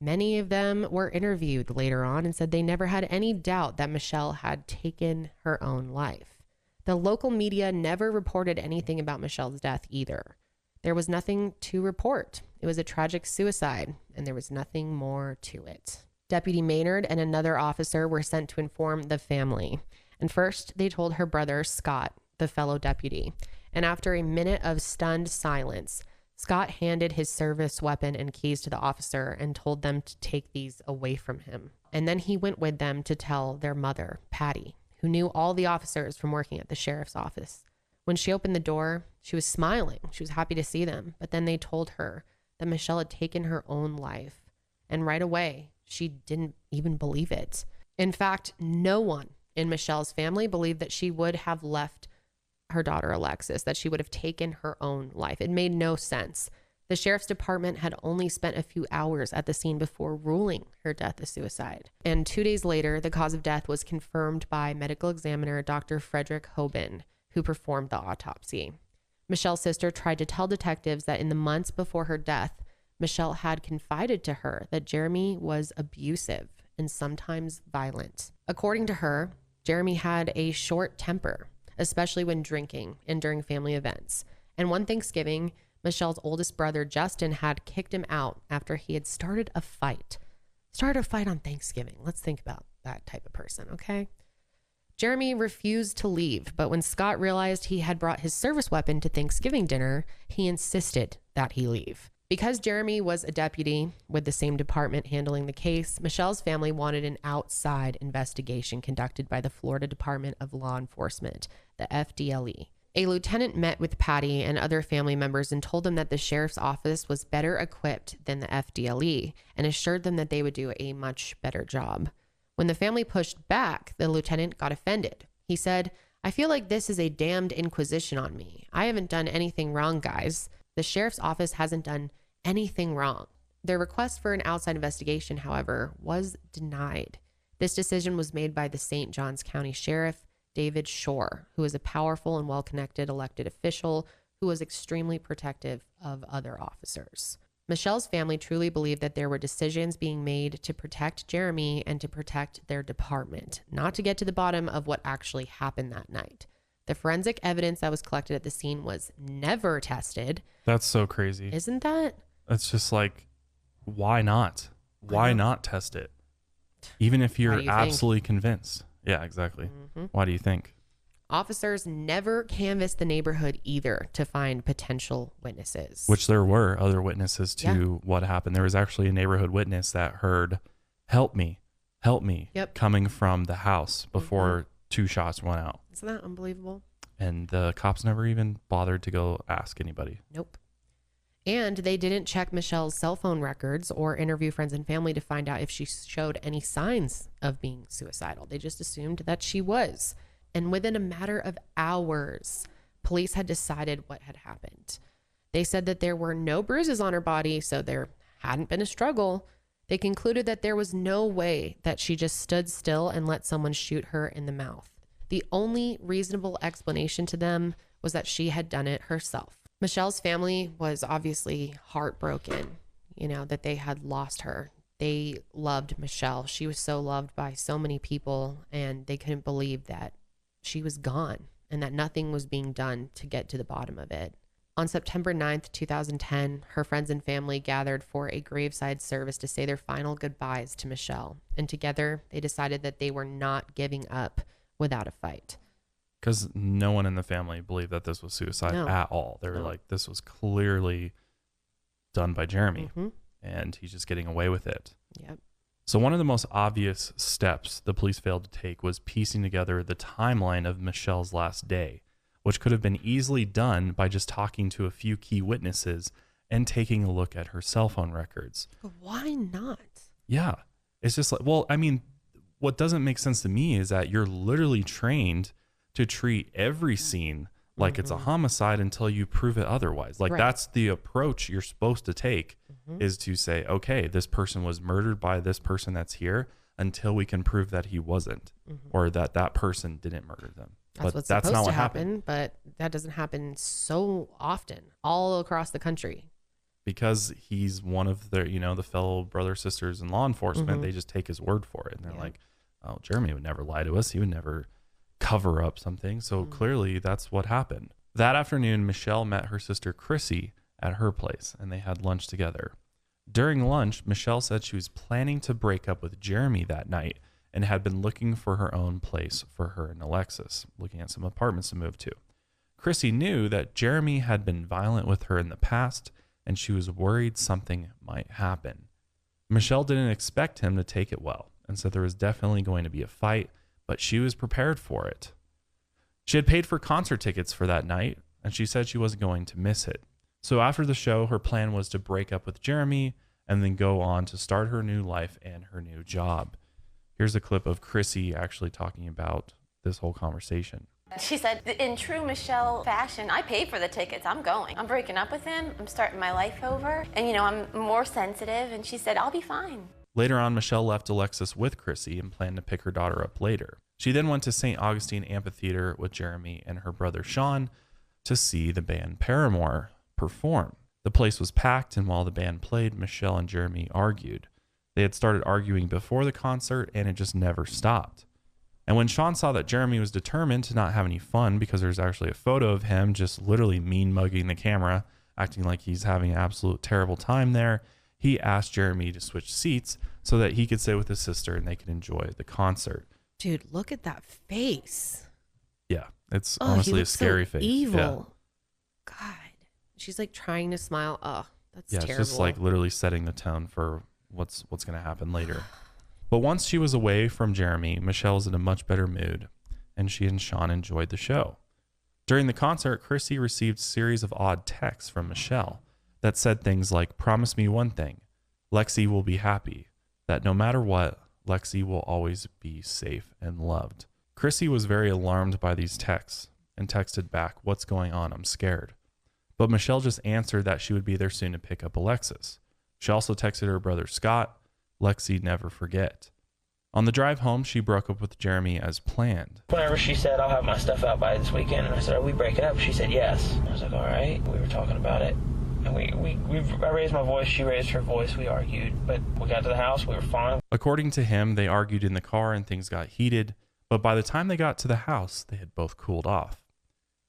Many of them were interviewed later on and said they never had any doubt that Michelle had taken her own life. The local media never reported anything about Michelle's death either. There was nothing to report. It was a tragic suicide, and there was nothing more to it. Deputy Maynard and another officer were sent to inform the family. And first, they told her brother, Scott, the fellow deputy. And after a minute of stunned silence, Scott handed his service weapon and keys to the officer and told them to take these away from him. And then he went with them to tell their mother, Patty, who knew all the officers from working at the sheriff's office. When she opened the door, she was smiling. She was happy to see them. But then they told her that Michelle had taken her own life. And right away, she didn't even believe it. In fact, no one in Michelle's family believed that she would have left her daughter Alexis, that she would have taken her own life. It made no sense. The sheriff's department had only spent a few hours at the scene before ruling her death a suicide. And 2 days later, the cause of death was confirmed by medical examiner Dr. Frederick Hoban, who performed the autopsy. Michelle's sister tried to tell detectives that in the months before her death, Michelle had confided to her that Jeremy was abusive and sometimes violent. According to her, Jeremy had a short temper, especially when drinking and during family events. And one Thanksgiving, Michelle's oldest brother, Justin, had kicked him out after he had started a fight. Started a fight on Thanksgiving. Let's think about that type of person, okay? Jeremy refused to leave, but when Scott realized he had brought his service weapon to Thanksgiving dinner, he insisted that he leave. Because Jeremy was a deputy with the same department handling the case, Michelle's family wanted an outside investigation conducted by the Florida Department of Law Enforcement, the FDLE. A lieutenant met with Patty and other family members and told them that the sheriff's office was better equipped than the FDLE and assured them that they would do a much better job. When the family pushed back, the lieutenant got offended. He said, "I feel like this is a damned inquisition on me. I haven't done anything wrong, guys. The sheriff's office hasn't done anything wrong." Their request for an outside investigation, however, was denied. This decision was made by the St. Johns County Sheriff, David Shore, who is a powerful and well-connected elected official who was extremely protective of other officers. Michelle's family truly believed that there were decisions being made to protect Jeremy and to protect their department, not to get to the bottom of what actually happened that night. The forensic evidence that was collected at the scene was never tested. That's so crazy. Isn't that? It's just like, why not? Why not test it? Even if you're absolutely convinced. Yeah, exactly. Mm-hmm. Why do you think? Officers never canvassed the neighborhood either to find potential witnesses. Which there were other witnesses to what happened. There was actually a neighborhood witness that heard, help me, coming from the house before two shots went out. Isn't that unbelievable? And the cops never even bothered to go ask anybody. Nope. And they didn't check Michelle's cell phone records or interview friends and family to find out if she showed any signs of being suicidal. They just assumed that she was. And within a matter of hours, police had decided what had happened. They said that there were no bruises on her body, so there hadn't been a struggle. They concluded that there was no way that she just stood still and let someone shoot her in the mouth. The only reasonable explanation to them was that she had done it herself. Michelle's family was obviously heartbroken, that they had lost her. They loved Michelle. She was so loved by so many people, and they couldn't believe that she was gone and that nothing was being done to get to the bottom of it. On September 9th, 2010, her friends and family gathered for a graveside service to say their final goodbyes to Michelle. And together, they decided that they were not giving up without a fight. Because no one in the family believed that this was suicide at all. They were like, this was clearly done by Jeremy, and he's just getting away with it. Yep. So one of the most obvious steps the police failed to take was piecing together the timeline of Michelle's last day, which could have been easily done by just talking to a few key witnesses and taking a look at her cell phone records. But why not? Yeah. It's just like, what doesn't make sense to me is that you're literally trained to treat every scene like it's a homicide until you prove it otherwise. Like that's the approach you're supposed to take, is to say, okay, this person was murdered by this person that's here until we can prove that he wasn't, or that that person didn't murder them. That's what's supposed to happen, but that doesn't happen so often all across the country. Because he's one of their, the fellow brother sisters in law enforcement, they just take his word for it. And they're like, oh, Jeremy would never lie to us. He would never cover up something. So clearly that's what happened. That afternoon, Michelle met her sister Chrissy at her place, and they had lunch together. During lunch, Michelle said she was planning to break up with Jeremy that night and had been looking for her own place for her and Alexis, looking at some apartments to move to. Chrissy knew that Jeremy had been violent with her in the past, and she was worried something might happen. Michelle didn't expect him to take it well, and said there was definitely going to be a fight, but she was prepared for it. She had paid for concert tickets for that night, and she said she wasn't going to miss it. So after the show, her plan was to break up with Jeremy and then go on to start her new life and her new job. Here's a clip of Chrissy actually talking about this whole conversation. She said, in true Michelle fashion, I paid for the tickets. I'm going. I'm breaking up with him. I'm starting my life over. And, I'm more sensitive. And she said, I'll be fine. Later on, Michelle left Alexis with Chrissy and planned to pick her daughter up later. She then went to St. Augustine Amphitheater with Jeremy and her brother Sean to see the band Paramore perform. The place was packed, and while the band played, Michelle and Jeremy argued. They had started arguing before the concert, and it just never stopped. And when Sean saw that Jeremy was determined to not have any fun, because there's actually a photo of him just literally mean mugging the camera, acting like he's having an absolute terrible time there, he asked Jeremy to switch seats so that he could sit with his sister and they could enjoy the concert. Dude, look at that face. Yeah, it's honestly a scary face. Evil. Yeah. God. She's like trying to smile. Oh, that's terrible. It's just like literally setting the tone for what's going to happen later. But once she was away from Jeremy, Michelle was in a much better mood, and she and Sean enjoyed the show. During the concert, Chrissy received a series of odd texts from Michelle that said things like, promise me one thing, Lexi will be happy, that no matter what, Lexi will always be safe and loved. Chrissy was very alarmed by these texts and texted back, what's going on? I'm scared. But Michelle just answered that she would be there soon to pick up Alexis. She also texted her brother Scott, Lexi never forget. On the drive home, she broke up with Jeremy as planned. Whenever she said, I'll have my stuff out by this weekend, and I said, are we breaking up? She said, yes. I was like, all right. We were talking about it. And I raised my voice, she raised her voice, we argued. But we got to the house, we were fine. According to him, they argued in the car and things got heated. But by the time they got to the house, they had both cooled off.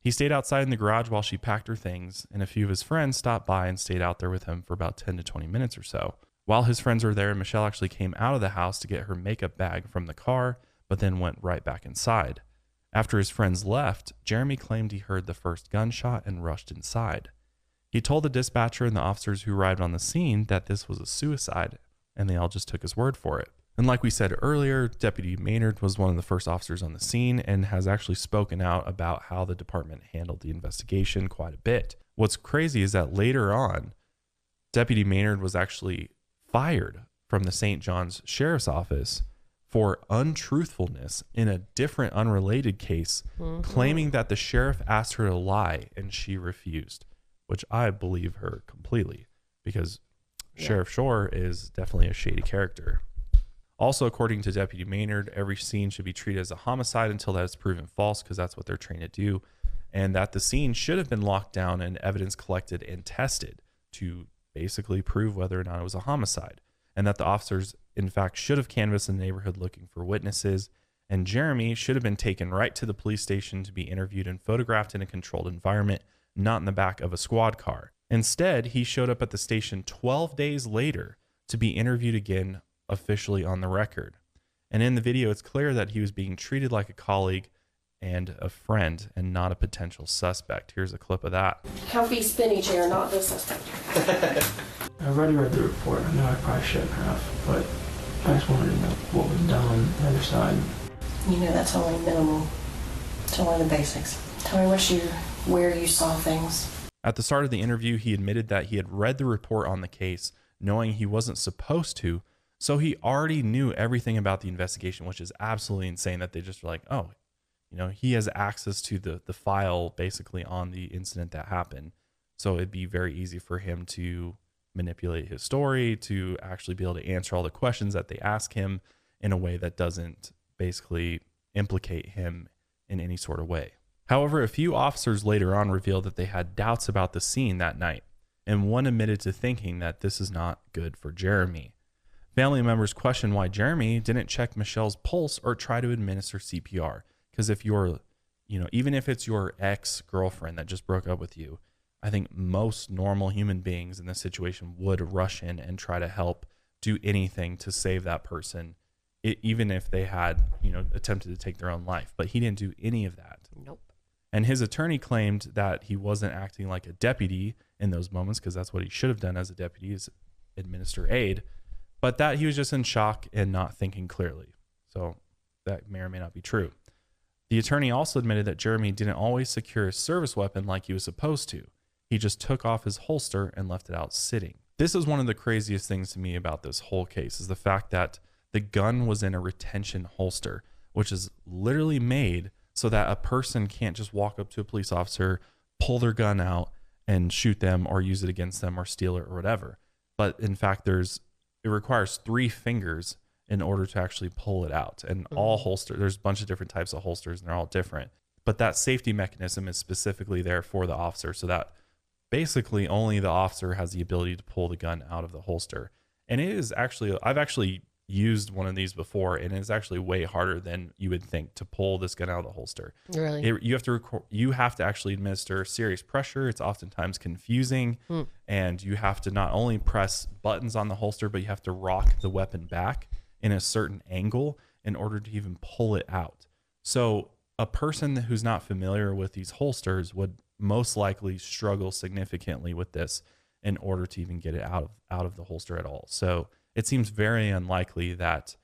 He stayed outside in the garage while she packed her things, and a few of his friends stopped by and stayed out there with him for about 10 to 20 minutes or so. While his friends were there, Michelle actually came out of the house to get her makeup bag from the car, but then went right back inside. After his friends left, Jeremy claimed he heard the first gunshot and rushed inside. He told the dispatcher and the officers who arrived on the scene that this was a suicide, and they all just took his word for it. And like we said earlier, Deputy Maynard was one of the first officers on the scene and has actually spoken out about how the department handled the investigation quite a bit. What's crazy is that later on, Deputy Maynard was actually fired from the St. John's Sheriff's Office for untruthfulness in a different unrelated case, claiming that the sheriff asked her to lie and she refused, which I believe her completely, because Sheriff Shore is definitely a shady character. Also, according to Deputy Maynard, every scene should be treated as a homicide until that is proven false, because that's what they're trained to do, and that the scene should have been locked down and evidence collected and tested to basically prove whether or not it was a homicide, and that the officers, in fact, should have canvassed the neighborhood looking for witnesses, and Jeremy should have been taken right to the police station to be interviewed and photographed in a controlled environment, not in the back of a squad car. Instead, he showed up at the station 12 days later to be interviewed again, officially on the record. And in the video, it's clear that he was being treated like a colleague and a friend and not a potential suspect. Here's a clip of that. Comfy spinny chair, not the suspect. I've already read the report. I know I probably shouldn't have, but I just wanted to know what was done on the other side. You know, that's only minimal. It's only the basics. Tell me where you saw things. At the start of the interview, he admitted that he had read the report on the case, knowing he wasn't supposed to, so he already knew everything about the investigation, which is absolutely insane that they just were like, oh, You know, he has access to the file basically on the incident that happened. So it'd be very easy for him to manipulate his story, to actually be able to answer all the questions that they ask him in a way that doesn't basically implicate him in any sort of way. However, a few officers later on revealed that they had doubts about the scene that night, and one admitted to thinking that this is not good for Jeremy. Family members questioned why Jeremy didn't check Michelle's pulse or try to administer CPR. Because if you're, you know, even if it's your ex-girlfriend that just broke up with you, I think most normal human beings in this situation would rush in and try to help do anything to save that person, even if they had, you know, attempted to take their own life. But he didn't do any of that. Nope. And his attorney claimed that he wasn't acting like a deputy in those moments, because that's what he should have done as a deputy, is administer aid, but that he was just in shock and not thinking clearly. So that may or may not be true. The attorney also admitted that Jeremy didn't always secure his service weapon like he was supposed to. He just took off his holster and left it out sitting. This is one of the craziest things to me about this whole case, is the fact that the gun was in a retention holster, which is literally made so that a person can't just walk up to a police officer, pull their gun out and shoot them or use it against them or steal it or whatever. But in fact, it requires 3 fingers in order to actually pull it out. And all holster, there's a bunch of different types of holsters and they're all different. But that safety mechanism is specifically there for the officer, so that basically only the officer has the ability to pull the gun out of the holster. And it is actually, I've actually used one of these before, and it's actually way harder than you would think to pull this gun out of the holster. Really? You have to actually administer serious pressure. It's oftentimes confusing, and you have to not only press buttons on the holster, but you have to rock the weapon back in a certain angle in order to even pull it out. So a person who's not familiar with these holsters would most likely struggle significantly with this in order to even get it out of the holster at all. So it seems very unlikely that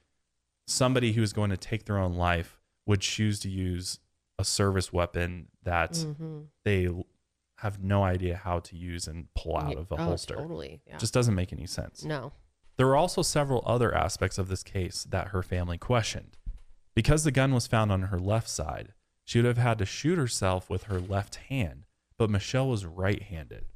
somebody who is going to take their own life would choose to use a service weapon that they have no idea how to use and pull out of a holster. Totally. Yeah. Just doesn't make any sense. No. There were also several other aspects of this case that her family questioned. Because the gun was found on her left side, she would have had to shoot herself with her left hand, but Michelle was right-handed.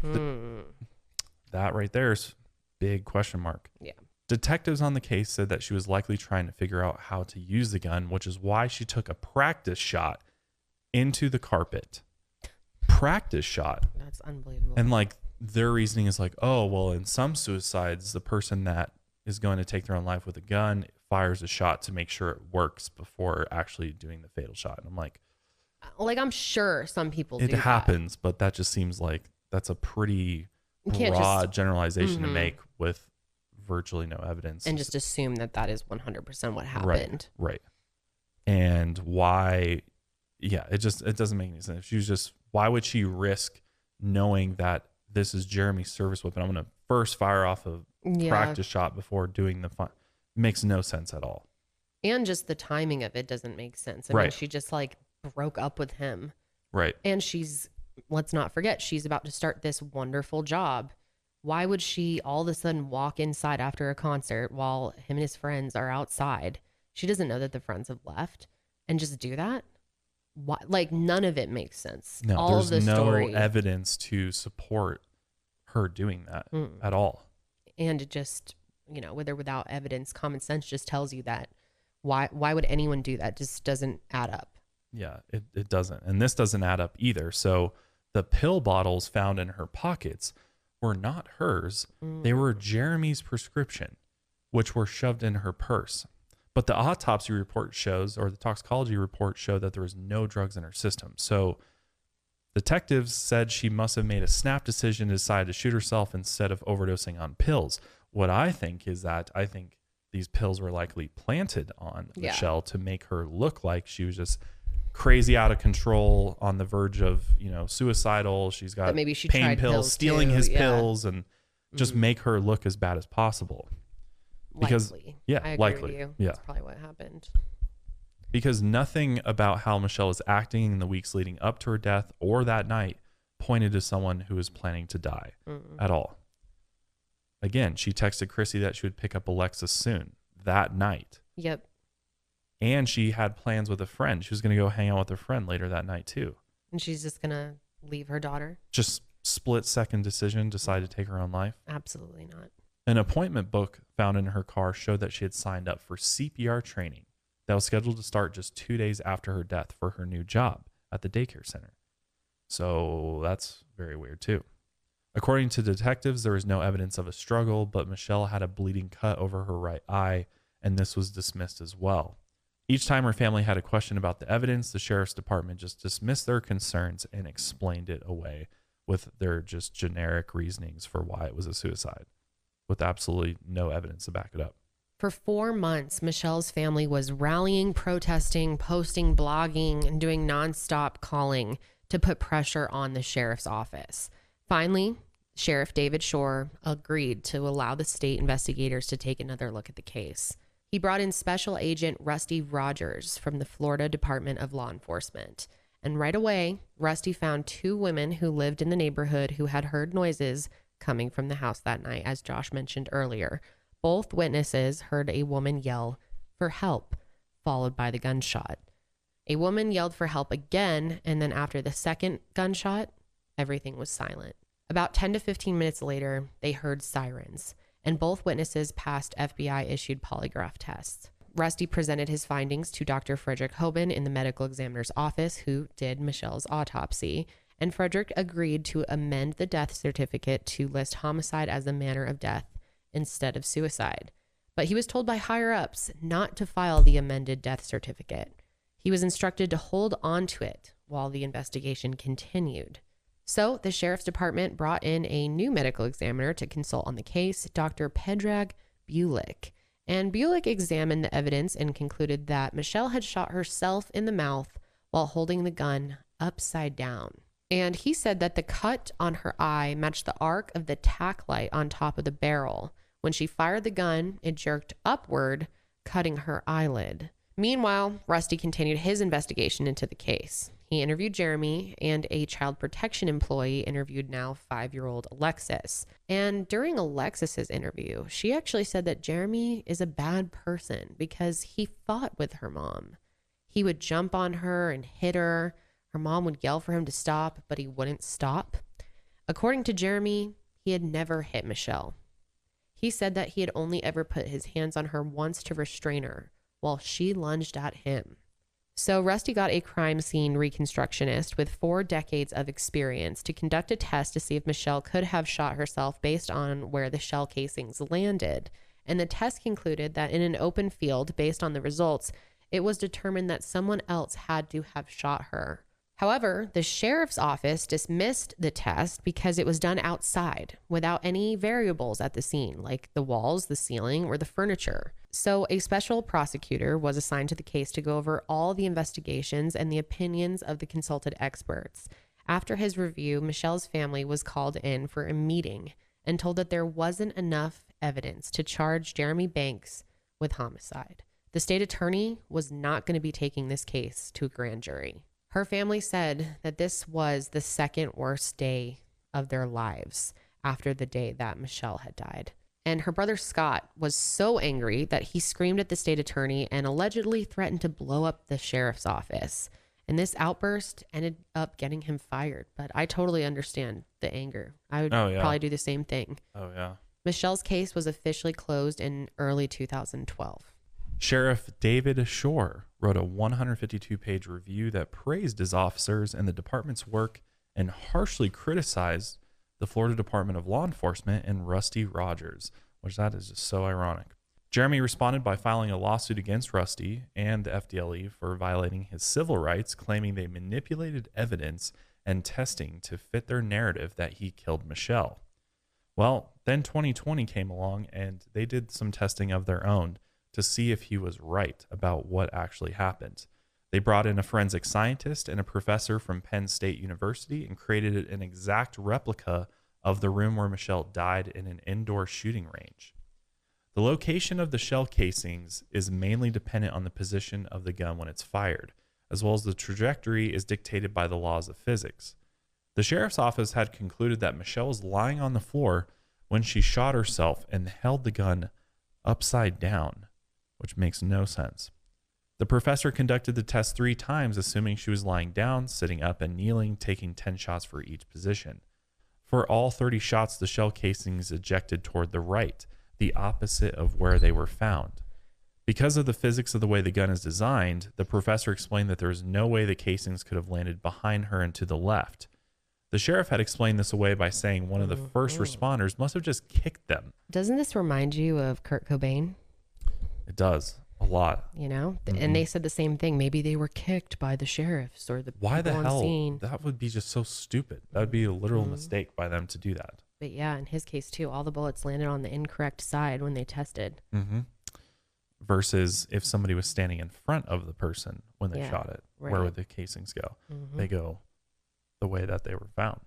That right there is big question mark. Yeah. Detectives on the case said that she was likely trying to figure out how to use the gun, which is why she took a practice shot into the carpet. Practice shot. That's unbelievable. And like their reasoning is like, oh, well, in some suicides, the person that is going to take their own life with a gun fires a shot to make sure it works before actually doing the fatal shot. And I'm like, I'm sure some people it do happens, but that just seems like that's a pretty broad generalization to make with virtually no evidence. And just assume that is 100% what happened. Right. And why, it doesn't make any sense. She was just, why would she risk knowing that this is Jeremy's service weapon? I'm going to first fire off a practice shot before doing the fun. Makes no sense at all. And just the timing of it doesn't make sense. I mean, she just broke up with him. Right. And let's not forget, she's about to start this wonderful job. Why would she all of a sudden walk inside after a concert while him and his friends are outside? She doesn't know that the friends have left, and just do that? Why? None of it makes sense. No, all there's of the story. no evidence to support her doing that at all. And it just, with or without evidence, common sense just tells you that. Why would anyone do that? Just doesn't add up. Yeah, it doesn't. And this doesn't add up either. So the pill bottles found in her pockets were not hers. They were Jeremy's prescription, which were shoved in her purse. But the autopsy report shows, or the toxicology report showed, that there was no drugs in her system. So detectives said she must have made a snap decision to decide to shoot herself instead of overdosing on pills. What I think is that these pills were likely planted on Michelle to make her look like she was just crazy out of control, on the verge of suicidal. She's got maybe she pain tried pills, stealing too. his pills, and just make her look as bad as possible. Because likely. I agree with you. Yeah, That's probably what happened. Because nothing about how Michelle was acting in the weeks leading up to her death or that night pointed to someone who was planning to die at all. Again, she texted Chrissy that she would pick up Alexis soon that night. Yep. And she had plans with a friend. She was going to go hang out with her friend later that night too. And she's just going to leave her daughter? Just split-second decision, decide to take her own life? Absolutely not. An appointment book found in her car showed that she had signed up for CPR training that was scheduled to start just 2 days after her death for her new job at the daycare center. So that's very weird too. According to detectives, there was no evidence of a struggle, but Michelle had a bleeding cut over her right eye, and this was dismissed as well. Each time her family had a question about the evidence, the sheriff's department just dismissed their concerns and explained it away with their just generic reasonings for why it was a suicide, with absolutely no evidence to back it up. For 4 months, Michelle's family was rallying, protesting, posting, blogging, and doing nonstop calling to put pressure on the sheriff's office. Finally, Sheriff David Shore agreed to allow the state investigators to take another look at the case. He brought in Special Agent Rusty Rogers from the Florida Department of Law Enforcement. And right away, Rusty found 2 women who lived in the neighborhood who had heard noises coming from the house that night, as Josh mentioned earlier. Both witnesses heard a woman yell for help, followed by the gunshot. A woman yelled for help again, and then after the second gunshot, everything was silent. About 10 to 15 minutes later, they heard sirens, and both witnesses passed FBI-issued polygraph tests. Rusty presented his findings to Dr. Frederick Hoban in the medical examiner's office, who did Michelle's autopsy, and Frederick agreed to amend the death certificate to list homicide as the manner of death instead of suicide. But he was told by higher-ups not to file the amended death certificate. He was instructed to hold on to it while the investigation continued. So the sheriff's department brought in a new medical examiner to consult on the case, Dr. Predrag Bulik. And Bulik examined the evidence and concluded that Michelle had shot herself in the mouth while holding the gun upside down. And he said that the cut on her eye matched the arc of the tack light on top of the barrel. When she fired the gun, it jerked upward, cutting her eyelid. Meanwhile, Rusty continued his investigation into the case. He interviewed Jeremy, and a child protection employee interviewed now 5-year-old Alexis. And during Alexis's interview, she actually said that Jeremy is a bad person because he fought with her mom. He would jump on her and hit her. Her mom would yell for him to stop, but he wouldn't stop. According to Jeremy, he had never hit Michelle. He said that he had only ever put his hands on her once to restrain her while she lunged at him. So Rusty got a crime scene reconstructionist with 4 decades of experience to conduct a test to see if Michelle could have shot herself based on where the shell casings landed. And the test concluded that in an open field, based on the results, it was determined that someone else had to have shot her. However, the sheriff's office dismissed the test because it was done outside without any variables at the scene, like the walls, the ceiling, or the furniture. So a special prosecutor was assigned to the case to go over all the investigations and the opinions of the consulted experts. After his review, Michelle's family was called in for a meeting and told that there wasn't enough evidence to charge Jeremy Banks with homicide. The state attorney was not going to be taking this case to a grand jury. Her family said that this was the second worst day of their lives after the day that Michelle had died. And her brother Scott was so angry that he screamed at the state attorney and allegedly threatened to blow up the sheriff's office. And this outburst ended up getting him fired. But I totally understand the anger. I would probably do the same thing. Oh, yeah. Michelle's case was officially closed in early 2012. Sheriff David Shore wrote a 152-page review that praised his officers and the department's work and harshly criticized the Florida Department of Law Enforcement and Rusty Rogers, which that is just so ironic. Jeremy responded by filing a lawsuit against Rusty and the FDLE for violating his civil rights, claiming they manipulated evidence and testing to fit their narrative that he killed Michelle. Well, then 2020 came along and they did some testing of their own to see if he was right about what actually happened. They brought in a forensic scientist and a professor from Penn State University and created an exact replica of the room where Michelle died in an indoor shooting range. The location of the shell casings is mainly dependent on the position of the gun when it's fired, as well as the trajectory is dictated by the laws of physics. The sheriff's office had concluded that Michelle was lying on the floor when she shot herself and held the gun upside down, which makes no sense. The professor conducted the test 3 times, assuming she was lying down, sitting up, and kneeling, taking 10 shots for each position. For all 30 shots, the shell casings ejected toward the right, the opposite of where they were found. Because of the physics of the way the gun is designed, the professor explained that there was no way the casings could have landed behind her and to the left. The sheriff had explained this away by saying one of the first responders must have just kicked them. Doesn't this remind you of Kurt Cobain? It does. A lot. You know? And they said the same thing. Maybe they were kicked by the sheriffs or the Why the people on hell? scene. That would be just so stupid. That would be a literal mistake by them to do that. But yeah, in his case too, all the bullets landed on the incorrect side when they tested. Versus if somebody was standing in front of the person when they shot it, where right. would the casings go? They go the way that they were found.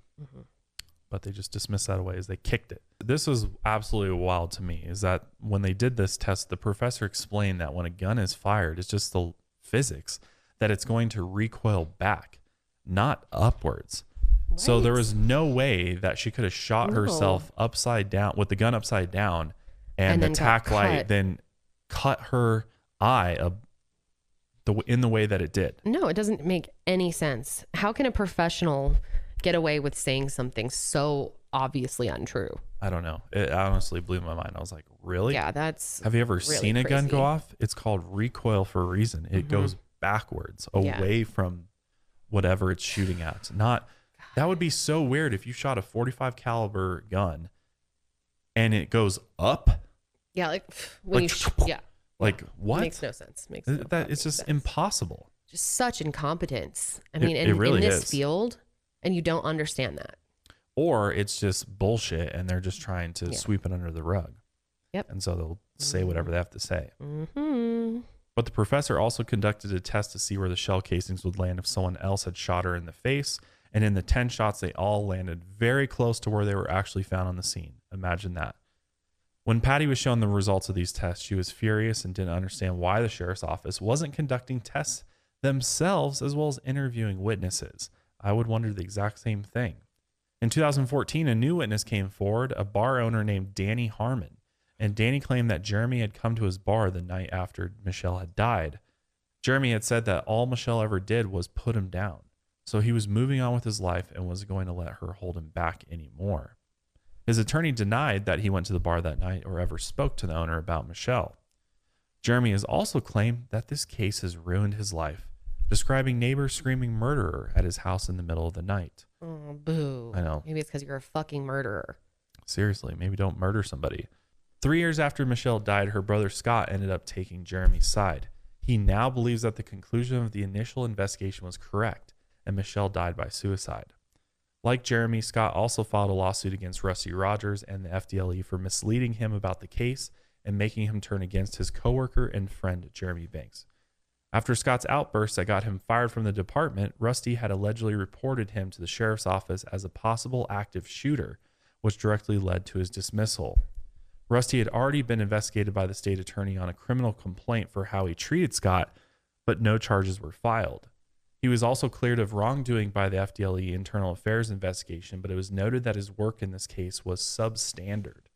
But they just dismissed that away as they kicked it. This was absolutely wild to me, is that when they did this test, the professor explained that when a gun is fired, it's just the physics that it's going to recoil back, not upwards. Right. So there was no way that she could have shot herself upside down with the gun upside down and the tack light then cut her eye in the way that it did. No, it doesn't make any sense. How can a professional get away with saying something so obviously untrue? I don't know. It honestly blew my mind. I was like, really? Yeah, that's Have you ever really seen a gun crazy. go off? It's called recoil for a reason. It goes backwards away from whatever it's shooting at. That would be so weird if you shot a 45 caliber gun and it goes up. Yeah, like when like what? Makes no sense. It's just impossible. Just such incompetence. I It- mean, it really in this is. field, and you don't understand that. Or it's just bullshit and they're just trying to sweep it under the rug. Yep. And so they'll say whatever they have to say. Mm-hmm. But the professor also conducted a test to see where the shell casings would land if someone else had shot her in the face. And in the 10 shots, they all landed very close to where they were actually found on the scene. Imagine that. When Patty was shown the results of these tests, she was furious and didn't understand why the sheriff's office wasn't conducting tests themselves as well as interviewing witnesses. I would wonder the exact same thing. In 2014, a new witness came forward, a bar owner named Danny Harmon. And Danny claimed that Jeremy had come to his bar the night after Michelle had died. Jeremy had said that all Michelle ever did was put him down. So he was moving on with his life and wasn't going to let her hold him back anymore. His attorney denied that he went to the bar that night or ever spoke to the owner about Michelle. Jeremy has also claimed that this case has ruined his life, describing neighbors screaming murderer at his house in the middle of the night. Oh, boo. I know. Maybe it's because you're a fucking murderer. Seriously, maybe don't murder somebody. 3 years after Michelle died, her brother Scott ended up taking Jeremy's side. He now believes that the conclusion of the initial investigation was correct, and Michelle died by suicide. Like Jeremy, Scott also filed a lawsuit against Rusty Rogers and the FDLE for misleading him about the case and making him turn against his coworker and friend, Jeremy Banks. After Scott's outburst that got him fired from the department, Rusty had allegedly reported him to the sheriff's office as a possible active shooter, which directly led to his dismissal. Rusty had already been investigated by the state attorney on a criminal complaint for how he treated Scott, but no charges were filed. He was also cleared of wrongdoing by the FDLE Internal Affairs investigation, but it was noted that his work in this case was substandard.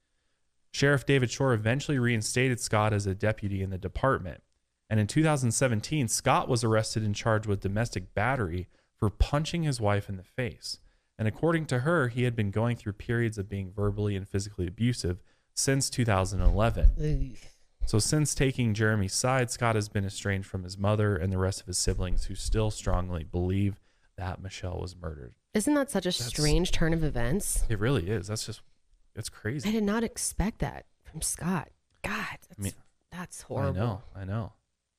Sheriff David Shore eventually reinstated Scott as a deputy in the department, and in 2017, Scott was arrested and charged with domestic battery for punching his wife in the face. And according to her, he had been going through periods of being verbally and physically abusive since 2011. So since taking Jeremy's side, Scott has been estranged from his mother and the rest of his siblings who still strongly believe that Michelle was murdered. Isn't that such a strange turn of events? It really is. It's crazy. I did not expect that from Scott. God, that's horrible. I know.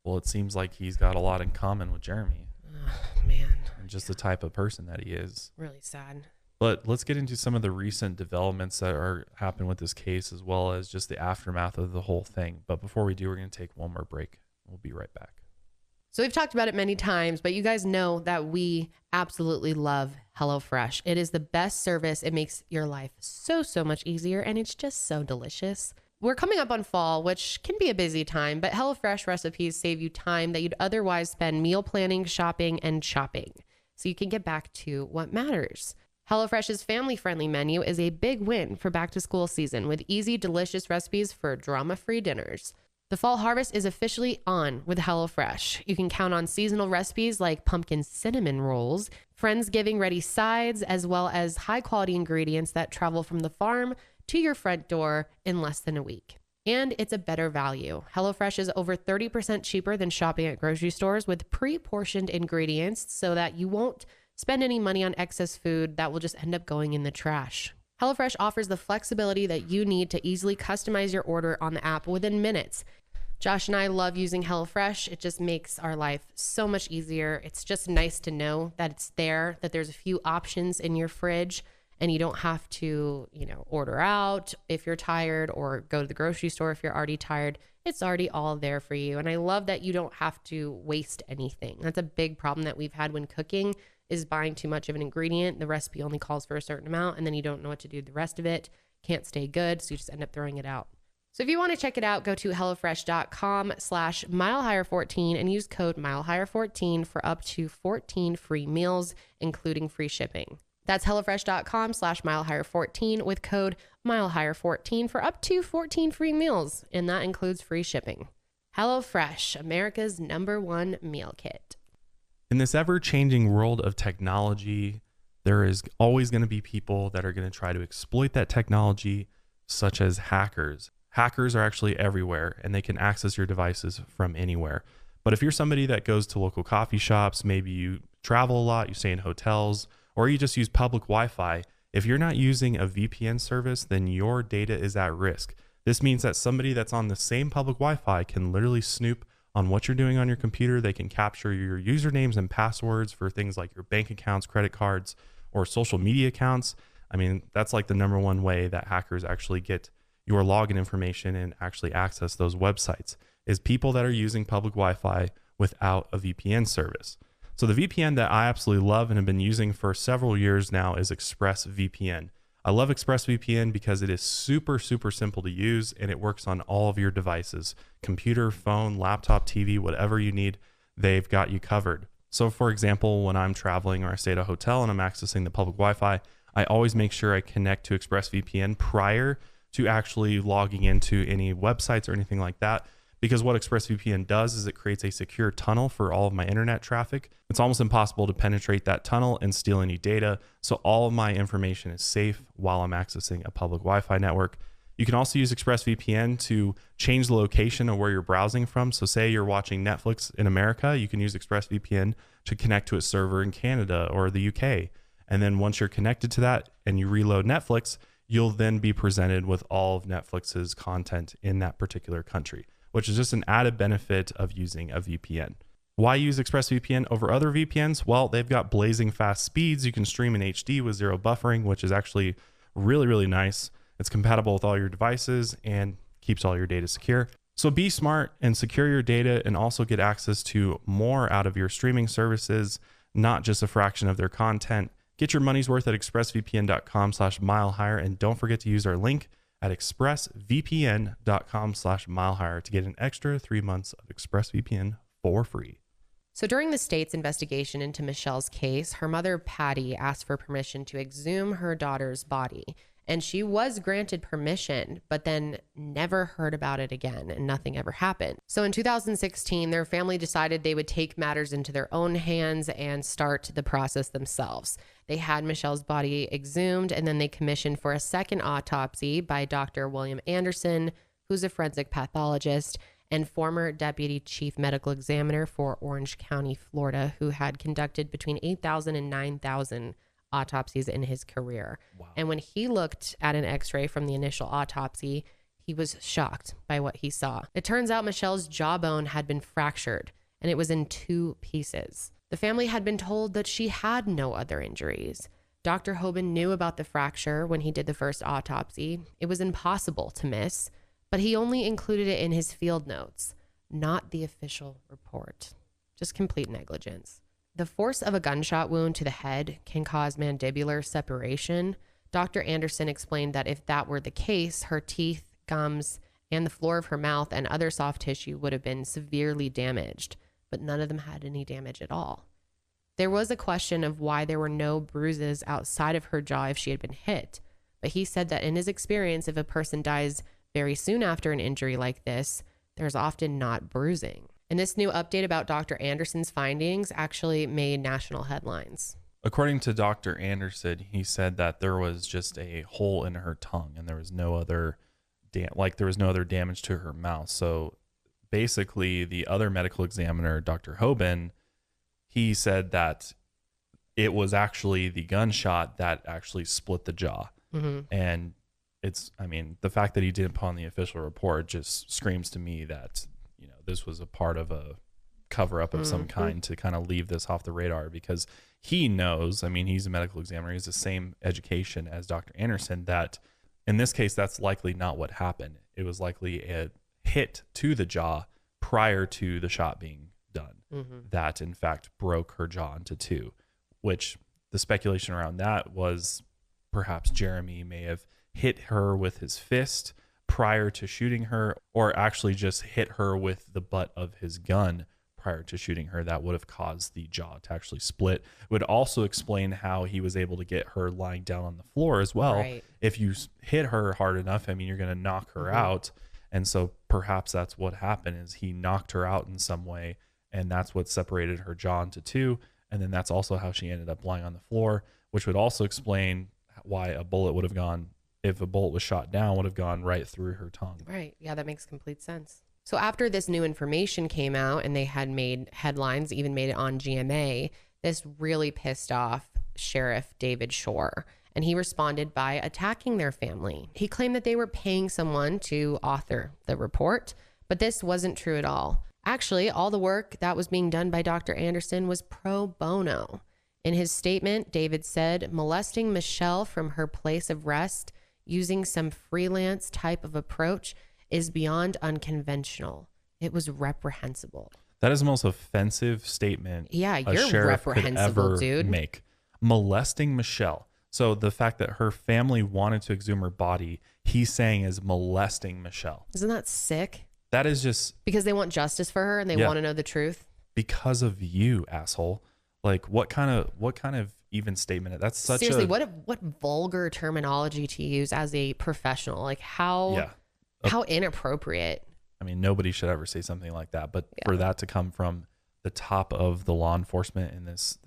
Well, it seems like he's got a lot in common with Jeremy. Oh, man. And just the type of person that he is. Really sad. But let's get into some of the recent developments that are happening with this case, as well as just the aftermath of the whole thing. But before we do, we're going to take one more break. We'll be right back. So we've talked about it many times, but you guys know that we absolutely love HelloFresh. It is the best service. It makes your life so much easier, and it's just so delicious. We're coming up on fall, which can be a busy time, but HelloFresh recipes save you time that you'd otherwise spend meal planning, shopping, and shopping. So you can get back to what matters. HelloFresh's family-friendly menu is a big win for back-to-school season with easy, delicious recipes for drama-free dinners. The fall harvest is officially on with HelloFresh. You can count on seasonal recipes like pumpkin cinnamon rolls, Friendsgiving ready sides, as well as high quality ingredients that travel from the farm to your front door in less than a week. And it's a better value. HelloFresh is over 30% cheaper than shopping at grocery stores with pre-portioned ingredients so that you won't spend any money on excess food that will just end up going in the trash. HelloFresh offers the flexibility that you need to easily customize your order on the app within minutes. Josh and I love using HelloFresh. It just makes our life so much easier. It's just nice to know that it's there, that there's a few options in your fridge, and you don't have to, order out if you're tired or go to the grocery store if you're already tired. It's already all there for you. And I love that you don't have to waste anything. That's a big problem that we've had when cooking, is buying too much of an ingredient. The recipe only calls for a certain amount, and then you don't know what to do with the rest of it. Can't stay good, so you just end up throwing it out. So if you want to check it out, go to HelloFresh.com/milehigher14 and use code milehigher14 for up to 14 free meals, including free shipping. That's HelloFresh.com/milehigher14 with code milehigher14 for up to 14 free meals, and that includes free shipping. HelloFresh, America's #1 meal kit. In this ever-changing world of technology, there is always going to be people that are going to try to exploit that technology, such as hackers. Hackers are actually everywhere, and they can access your devices from anywhere. But if you're somebody that goes to local coffee shops, maybe you travel a lot, you stay in hotels, or you just use public Wi-Fi, if you're not using a VPN service, then your data is at risk. This means that somebody that's on the same public Wi-Fi can literally snoop on what you're doing on your computer. They can capture your usernames and passwords for things like your bank accounts, credit cards, or social media accounts. I mean, that's like the #1 way that hackers actually get your login information and actually access those websites, is people that are using public Wi-Fi without a VPN service. So the VPN that I absolutely love and have been using for several years now is ExpressVPN. I love ExpressVPN because it is super, super simple to use, and it works on all of your devices. Computer, phone, laptop, TV, whatever you need, they've got you covered. So for example, when I'm traveling or I stay at a hotel and I'm accessing the public Wi-Fi, I always make sure I connect to ExpressVPN prior to actually logging into any websites or anything like that. Because what ExpressVPN does is it creates a secure tunnel for all of my internet traffic. It's almost impossible to penetrate that tunnel and steal any data. So all of my information is safe while I'm accessing a public Wi-Fi network. You can also use ExpressVPN to change the location of where you're browsing from. So say you're watching Netflix in America, you can use ExpressVPN to connect to a server in Canada or the UK. And then once you're connected to that and you reload Netflix, you'll then be presented with all of Netflix's content in that particular country, which is just an added benefit of using a VPN. Why use ExpressVPN over other VPNs? Well, they've got blazing fast speeds. You can stream in HD with zero buffering, which is actually really, really nice. It's compatible with all your devices and keeps all your data secure. So be smart and secure your data, and also get access to more out of your streaming services, not just a fraction of their content. Get your money's worth at expressvpn.com/milehigher, and don't forget to use our link at expressvpn.com/milehigher to get an extra 3 months of ExpressVPN for free. So during the state's investigation into Michelle's case, her mother, Patty, asked for permission to exhume her daughter's body. And she was granted permission, but then never heard about it again, and nothing ever happened. So in 2016, their family decided they would take matters into their own hands and start the process themselves. They had Michelle's body exhumed, and then they commissioned for a second autopsy by Dr. William Anderson, who's a forensic pathologist and former deputy chief medical examiner for Orange County, Florida, who had conducted between 8,000 and 9,000 autopsies in his career. Wow. And when he looked at an x-ray from the initial autopsy, he was shocked by what he saw. It turns out Michelle's jawbone had been fractured, and it was in 2 pieces. The family had been told that she had no other injuries. Dr. Hoban knew about the fracture when he did the first autopsy. It was impossible to miss, but he only included it in his field notes, not the official report. Just complete negligence. The force of a gunshot wound to the head can cause mandibular separation. Dr. Anderson explained that if that were the case, her teeth, gums, and the floor of her mouth and other soft tissue would have been severely damaged, but none of them had any damage at all. There was a question of why there were no bruises outside of her jaw if she had been hit, but he said that in his experience, if a person dies very soon after an injury like this, there's often not bruising. And this new update about Dr. Anderson's findings actually made national headlines. According to Dr. Anderson, he said that there was just a hole in her tongue and there was no other damage to her mouth. So basically the other medical examiner, Dr. Hoban, he said that it was actually the gunshot that actually split the jaw. And the fact that he didn't put on the official report just screams to me that, this was a part of a cover up of some kind to kind of leave this off the radar, because he knows, he's a medical examiner. He has the same education as Dr. Anderson, that in this case, that's likely not what happened. It was likely a hit to the jaw prior to the shot being done that in fact broke her jaw into two, which the speculation around that was perhaps Jeremy may have hit her with his fist prior to shooting her, or actually just hit her with the butt of his gun prior to shooting her. That would have caused the jaw to actually split. It would also explain how he was able to get her lying down on the floor as well. Right. If you hit her hard enough, you're going to knock her out. And so perhaps that's what happened, is he knocked her out in some way, and that's what separated her jaw into two. And then that's also how she ended up lying on the floor, which would also explain why a bullet would have gone, if a bullet was shot down, would have gone right through her tongue. Right. Yeah, that makes complete sense. So after this new information came out and they had made headlines, even made it on GMA, this really pissed off Sheriff David Shore. And he responded by attacking their family. He claimed that they were paying someone to author the report, but this wasn't true at all. Actually, all the work that was being done by Dr. Anderson was pro bono. In his statement, David said, molesting Michelle from her place of rest using some freelance type of approach is beyond unconventional. It was reprehensible. That is the most offensive statement Yeah, a you're sheriff could reprehensible, ever dude. make. Molesting Michelle. So the fact that her family wanted to exhume her body, he's saying is molesting Michelle. Isn't that sick? That is just Because they want justice for her and they Yeah. want to know the truth. because of you, asshole. Like what kind of even statement? That's such Seriously, a what vulgar terminology to use as a professional? Like how inappropriate. Nobody should ever say something like that. But for that to come from the top of the law enforcement in this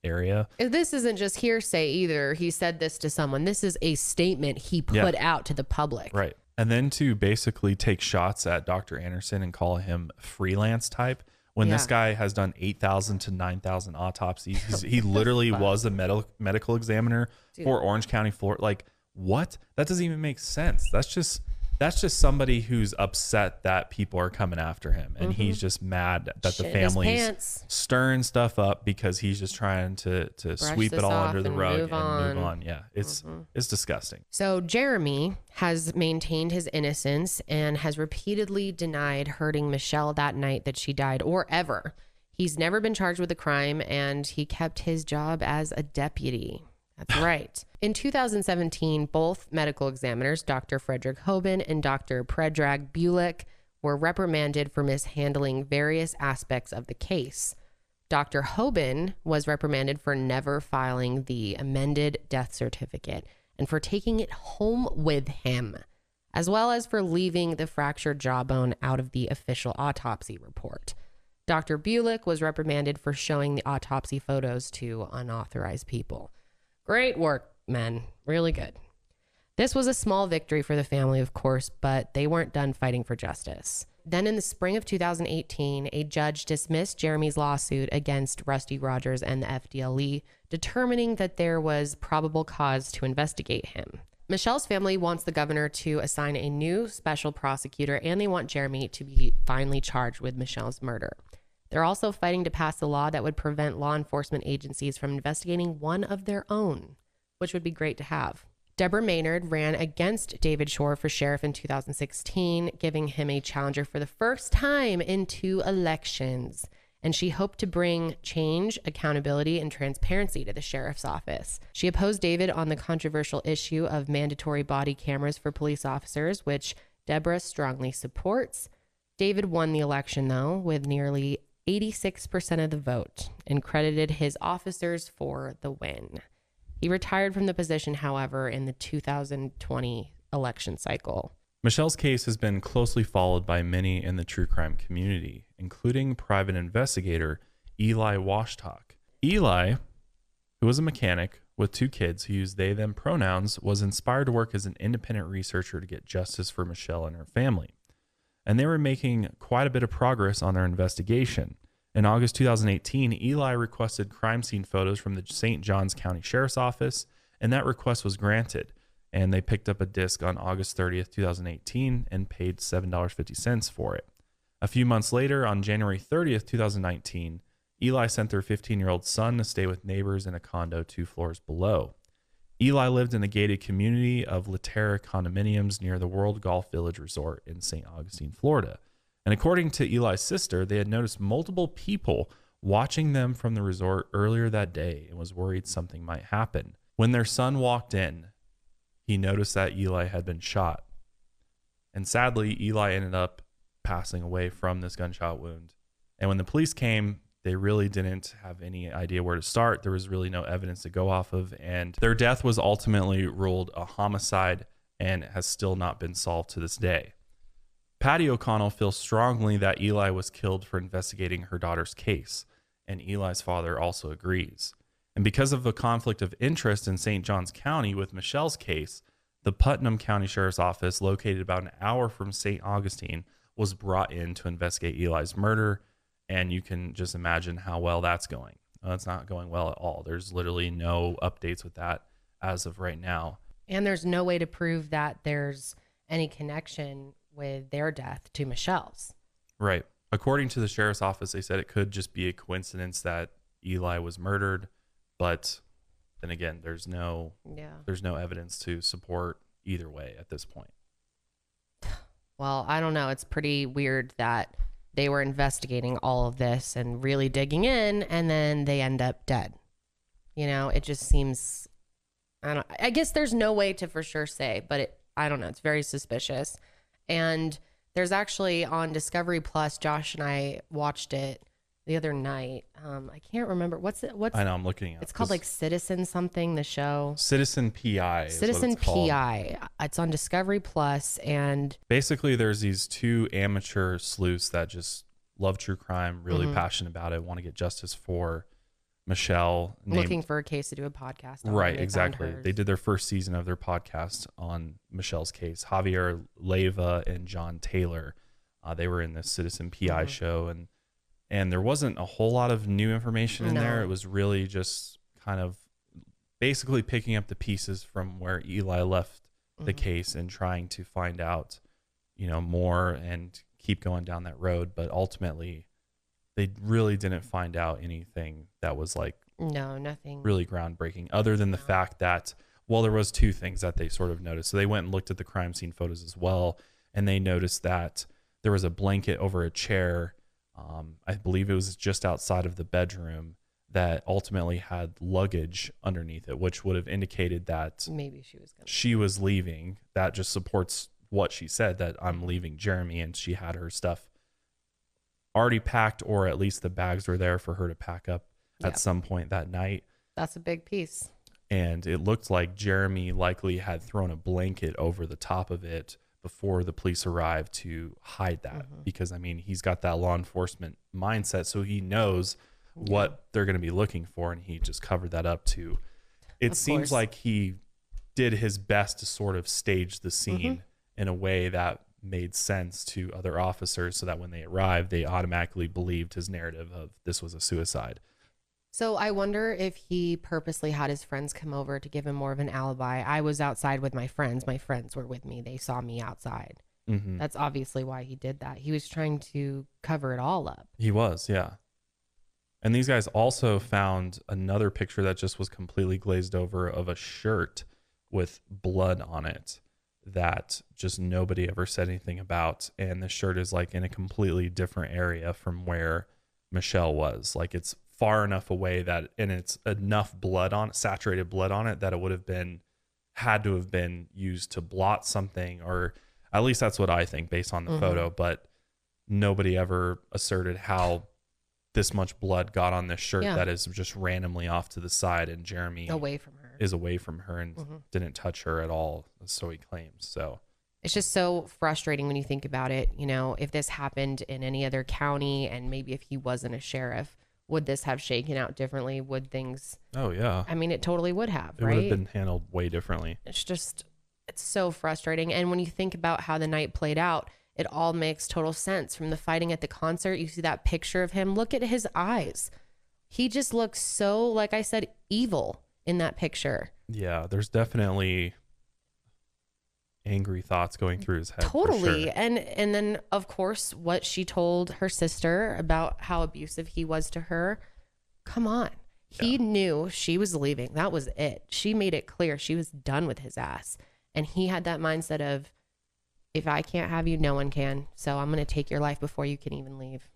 area. This isn't just hearsay either. He said this to someone. This is a statement he put out to the public. Right. And then to basically take shots at Dr. Anderson and call him freelance type, when this guy has done 8,000 to 9,000 autopsies. He literally was a medical examiner for Orange County, Florida. Like, what? That doesn't even make sense. That's just somebody who's upset that people are coming after him, and he's just mad that the family's stirring stuff up because he's just trying to sweep it all under the rug and move on. Yeah, it's disgusting. So Jeremy has maintained his innocence and has repeatedly denied hurting Michelle that night that she died, or ever. He's never been charged with a crime, and he kept his job as a deputy. That's right. In 2017, both medical examiners, Dr. Frederick Hoban and Dr. Predrag Bulick, were reprimanded for mishandling various aspects of the case. Dr. Hoban was reprimanded for never filing the amended death certificate and for taking it home with him, as well as for leaving the fractured jawbone out of the official autopsy report. Dr. Bulick was reprimanded for showing the autopsy photos to unauthorized people. Great work, men. Really good. This was a small victory for the family, of course, but they weren't done fighting for justice. Then in the spring of 2018, a judge dismissed Jeremy's lawsuit against Rusty Rogers and the FDLE, determining that there was probable cause to investigate him. Michelle's family wants the governor to assign a new special prosecutor, and they want Jeremy to be finally charged with Michelle's murder. They're also fighting to pass a law that would prevent law enforcement agencies from investigating one of their own, which would be great to have. Deborah Maynard ran against David Shore for sheriff in 2016, giving him a challenger for the first time in 2 elections. And she hoped to bring change, accountability, and transparency to the sheriff's office. She opposed David on the controversial issue of mandatory body cameras for police officers, which Deborah strongly supports. David won the election, though, with nearly 86% of the vote, and credited his officers for the win. He retired from the position, however, in the 2020 election cycle. Michelle's case has been closely followed by many in the true crime community, including private investigator Eli Washtalk. Eli, who was a mechanic with 2 kids who used they, them pronouns, was inspired to work as an independent researcher to get justice for Michelle and her family. And they were making quite a bit of progress on their investigation. In August 2018, Eli requested crime scene photos from the St. Johns County Sheriff's Office, and that request was granted. And they picked up a disc on August 30th, 2018, and paid $7.50 for it. A few months later, on January 30th, 2019, Eli sent their 15-year-old son to stay with neighbors in a condo 2 floors below. Eli lived in the gated community of La Terra condominiums near the World Golf Village Resort in St. Augustine, Florida. And according to Eli's sister, they had noticed multiple people watching them from the resort earlier that day and was worried something might happen. When their son walked in, he noticed that Eli had been shot. And sadly, Eli ended up passing away from this gunshot wound. And when the police came, they really didn't have any idea where to start. There was really no evidence to go off of. And their death was ultimately ruled a homicide and has still not been solved to this day. Patty O'Connell feels strongly that Eli was killed for investigating her daughter's case. And Eli's father also agrees. And because of the conflict of interest in St. Johns County with Michelle's case, the Putnam County Sheriff's Office, located about an hour from St. Augustine, was brought in to investigate Eli's murder. And you can just imagine how well that's going. It's not going well at all. There's literally no updates with that as of right now. And there's no way to prove that there's any connection with their death to Michelle's. Right. According to the sheriff's office, they said it could just be a coincidence that Eli was murdered. But then again, there's no evidence to support either way at this point. Well, I don't know. It's pretty weird that they were investigating all of this and really digging in, and then they end up dead. You know, it just seems, I guess there's no way to for sure say, but I don't know. It's very suspicious. And there's actually on Discovery Plus, Josh and I watched it the other night. I can't remember I know, I'm looking at it's called like Citizen something, the show. Citizen PI. Citizen PI. It's on Discovery Plus, and basically there's these 2 amateur sleuths that just love true crime, really passionate about it, want to get justice for Michelle. Looking for a case to do a podcast on. Right, exactly. They did their first season of their podcast on Michelle's case. Javier Leyva and John Taylor. They were in this Citizen PI show, and there wasn't a whole lot of new information in there. It was really just kind of basically picking up the pieces from where Eli left the case and trying to find out, more and keep going down that road. But ultimately, they really didn't find out anything that was nothing really groundbreaking, other than the fact that, well, there was 2 things that they sort of noticed. So they went and looked at the crime scene photos as well, and they noticed that there was a blanket over a chair. I believe it was just outside of the bedroom that ultimately had luggage underneath it, which would have indicated that maybe she was leaving. That just supports what she said, that I'm leaving Jeremy, and she had her stuff already packed, or at least the bags were there for her to pack up at some point that night. That's a big piece. And it looked like Jeremy likely had thrown a blanket over the top of it before the police arrived to hide that, because he's got that law enforcement mindset, so he knows what they're going to be looking for, and he just covered that up too. It seems like he did his best to sort of stage the scene in a way that made sense to other officers, so that when they arrived, they automatically believed his narrative of this was a suicide. So I wonder if he purposely had his friends come over to give him more of an alibi. I was outside with my friends. My friends were with me. They saw me outside. That's obviously why he did that. He was trying to cover it all up. He was, yeah. And these guys also found another picture that just was completely glazed over of a shirt with blood on it that just nobody ever said anything about. And the shirt is in a completely different area from where Michelle was. It's far enough away that, and it's enough blood on it, saturated blood on it, that it would have had to have been used to blot something, or at least that's what I think based on the photo. But nobody ever asserted how this much blood got on this shirt that is just randomly off to the side, and Jeremy is away from her and didn't touch her at all, so he claims. So It's just so frustrating when you think about it. You know, if this happened in any other county and maybe if he wasn't a sheriff, would this have shaken out differently? Would things... Oh, yeah. I mean, it totally would have, It right? would have been handled way differently. It's so frustrating. And when you think about how the night played out, it all makes total sense. From the fighting at the concert, you see that picture of him. Look at his eyes. He just looks so, like I said, evil in that picture. Yeah, there's definitely angry thoughts going through his head. Totally. For sure. And then, of course, what she told her sister about how abusive he was to her. Come on. He knew she was leaving. That was it. She made it clear she was done with his ass. And he had that mindset of, if I can't have you, no one can. So I'm going to take your life before you can even leave.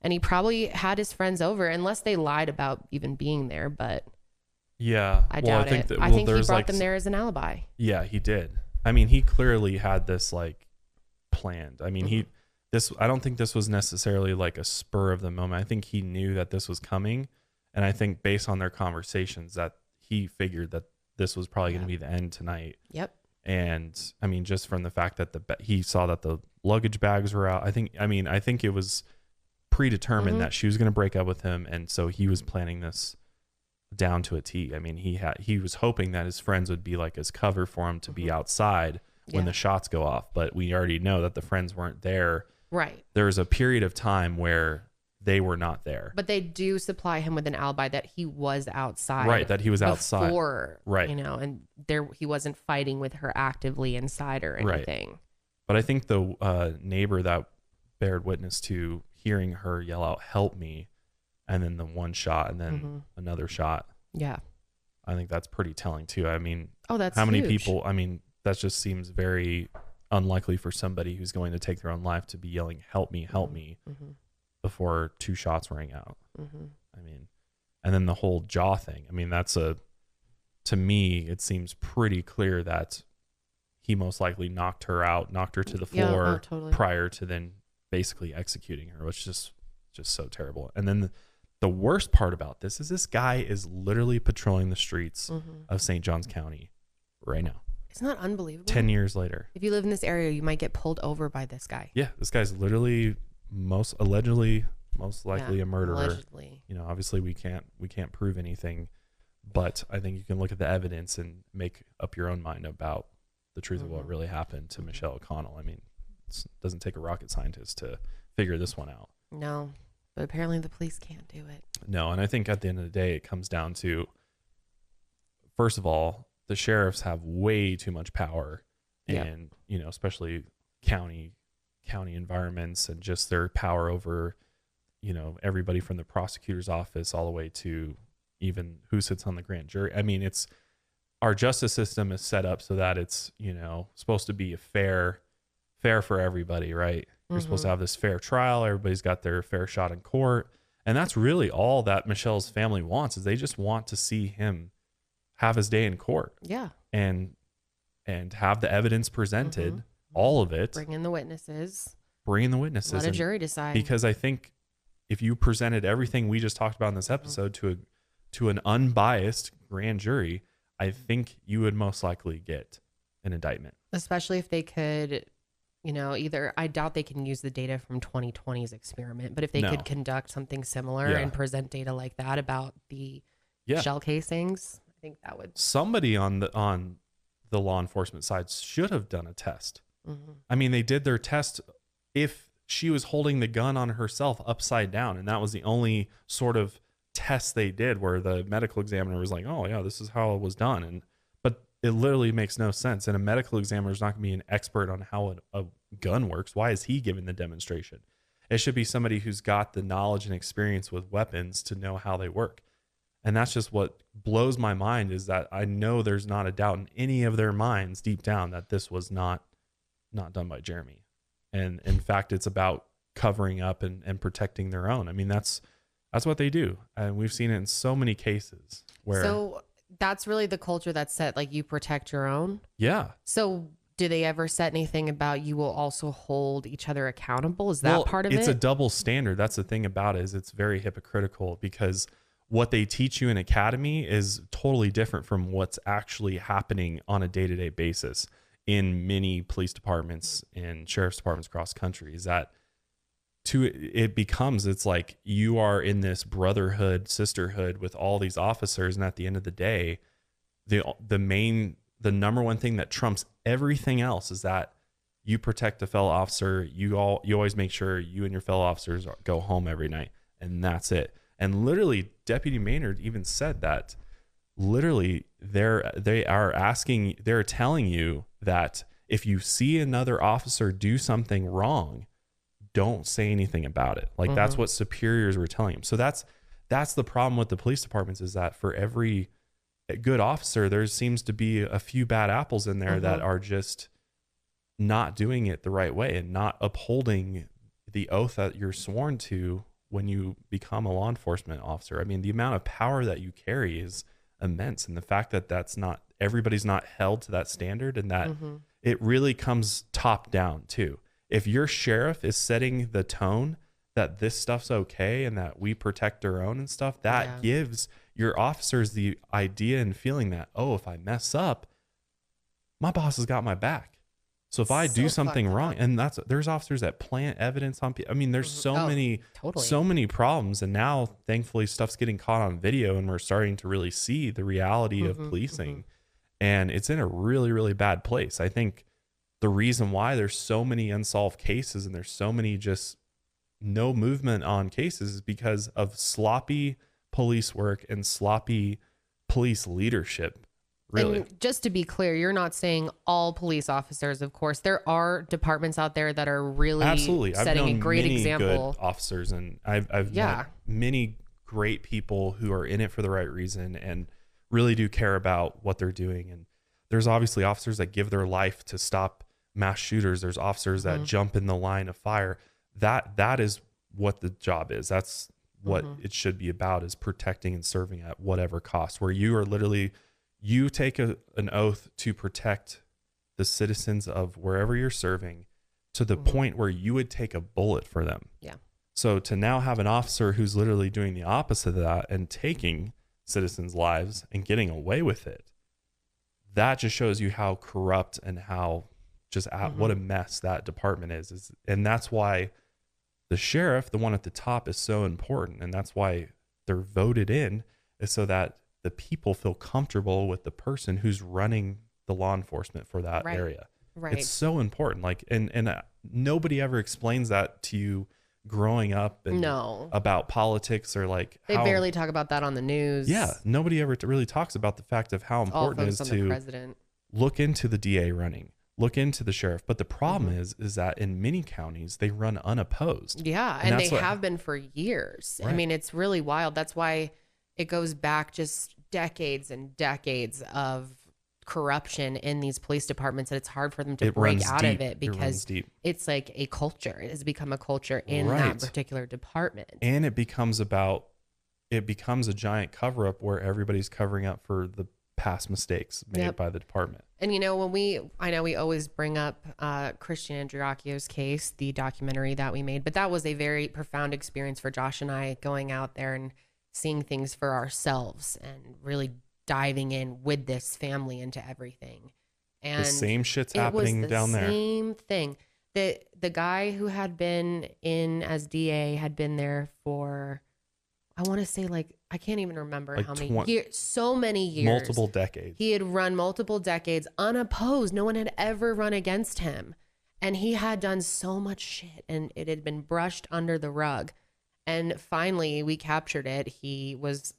And he probably had his friends over, unless they lied about even being there. But yeah, I doubt it. I think he brought them there as an alibi. Yeah, he did. I mean, he clearly had this like planned. I mean, I don't think this was necessarily like a spur of the moment. I think he knew that this was coming. And I think based on their conversations that he figured that this was probably going to be the end tonight. Yep. And I mean, just from the fact that he saw that the luggage bags were out, I think it was predetermined that she was going to break up with him. And so he was planning this down to a T. I mean, he was hoping that his friends would be like his cover for him to be outside when the shots go off. But we already know that the friends weren't there. Right. There was a period of time where they were not there. But they do supply him with an alibi that he was outside. Right, that he was outside. Before, right. You know, and he wasn't fighting with her actively inside or anything. Right. But I think the neighbor that bared witness to hearing her yell out, "Help me," and then the one shot and then another shot. Yeah. I think that's pretty telling too. I mean, that's how many huge. people, I mean, that just seems very unlikely for somebody who's going to take their own life to be yelling, "Help me, help me," before two shots rang out. I mean, and then the whole jaw thing. I mean, to me, it seems pretty clear that he most likely knocked her to the floor prior to then basically executing her, which is just so terrible. And then the worst part about this is this guy is literally patrolling the streets of St. Johns County right now. Isn't that unbelievable? 10 years later. If you live in this area, you might get pulled over by this guy. Yeah, this guy's literally most likely a murderer. Allegedly. You know, obviously we can't prove anything, but I think you can look at the evidence and make up your own mind about the truth of what really happened to Michelle O'Connell. I mean, it doesn't take a rocket scientist to figure this one out. No, but apparently the police can't do it. No, and I think at the end of the day, it comes down to, first of all, the sheriffs have way too much power, and you know, especially county environments, and just their power over, you know, everybody from the prosecutor's office all the way to even who sits on the grand jury. I mean, our justice system is set up so that it's, you know, supposed to be a fair for everybody, right? You're supposed to have this fair trial. Everybody's got their fair shot in court. And that's really all that Michelle's family wants, is they just want to see him have his day in court. Yeah. And have the evidence presented, all of it. Bring in the witnesses. Let a jury decide. Because I think if you presented everything we just talked about in this episode to an unbiased grand jury, I think you would most likely get an indictment. Especially if they could, you know, I doubt they can use the data from 2020's experiment, but if they could conduct something similar and present data like that about the shell casings, I think that would. Somebody on the law enforcement side should have done a test. I mean, they did their test if she was holding the gun on herself upside down, and that was the only sort of test they did, where the medical examiner was like, "Oh yeah, this is how it was done," but it literally makes no sense. And a medical examiner is not going to be an expert on how a gun works. Why is he giving the demonstration? It should be somebody who's got the knowledge and experience with weapons to know how they work. And that's just what blows my mind, is that I know there's not a doubt in any of their minds deep down that this was not done by Jeremy. And in fact, it's about covering up and protecting their own. I mean, that's what they do. And we've seen it in so many cases where. So that's really the culture that's set. Like, you protect your own. Yeah. So do they ever set anything about you will also hold each other accountable? Is that part of it? It's a double standard. That's the thing about it, is it's very hypocritical, because what they teach you in academy is totally different from what's actually happening on a day-to-day basis in many police departments and sheriff's departments across the country, is that it's like you are in this brotherhood, sisterhood with all these officers, and at the end of the day, the number one thing that trumps everything else is that you protect a fellow officer. You always make sure you and your fellow officers go home every night, and that's it. And literally, Deputy Maynard even said that literally they're telling you that if you see another officer do something wrong, don't say anything about it. Like that's what superiors were telling him. So that's the problem with the police departments, is that for every good officer, there seems to be a few bad apples in there that are just not doing it the right way and not upholding the oath that you're sworn to when you become a law enforcement officer. I mean, the amount of power that you carry is immense. And the fact that everybody's not held to that standard, and that it really comes top down too. If your sheriff is setting the tone that this stuff's okay and that we protect our own and stuff, that gives your officers the idea and feeling that, oh, if I mess up, my boss has got my back. So if I do something wrong, and there's officers that plant evidence on people. I mean, there's so many problems. And now thankfully stuff's getting caught on video, and we're starting to really see the reality of policing, and it's in a really, really bad place. I think the reason why there's so many unsolved cases and there's so many just no movement on cases is because of sloppy police work and sloppy police leadership. Really. And just to be clear, you're not saying all police officers, of course. There are departments out there that are really setting a great example. Good officers, and I've met many great people who are in it for the right reason and really do care about what they're doing. And there's obviously officers that give their life to stop mass shooters. There's officers that jump in the line of fire. That is what the job is. That's what it should be about, is protecting and serving at whatever cost, where you are literally, you take an oath to protect the citizens of wherever you're serving to the point where you would take a bullet for them. Yeah. So to now have an officer who's literally doing the opposite of that and taking citizens' lives and getting away with it, that just shows you how corrupt and how just what a mess that department is. And that's why the sheriff, the one at the top, is so important. And that's why they're voted in, is so that the people feel comfortable with the person who's running the law enforcement for that area. Right. It's so important. Like, and nobody ever explains that to you growing up and about politics, or like they barely talk about that on the news. Yeah. Nobody ever really talks about the fact of how important it is to look into the DA running, look into the sheriff. But the problem is that in many counties, they run unopposed. Yeah. And they have been for years. Right. I mean, it's really wild. That's why it goes back just decades and decades of corruption in these police departments, and it's hard for them to break out of it because it's like a culture. It has become a culture in that particular department. And it becomes a giant cover up where everybody's covering up for the past mistakes made by the department. And you know, I know we always bring up Christian Andriacchio's case, the documentary that we made, but that was a very profound experience for Josh and I, going out there and seeing things for ourselves and really diving in with this family into everything. And the same shit's happening down there. Same thing. The guy who had been in as DA had been there for, I want to say, like, I can't even remember like how many years, so many years. Multiple decades. He had run multiple decades unopposed. No one had ever run against him. And he had done so much shit, and it had been brushed under the rug. And finally we captured it. He was,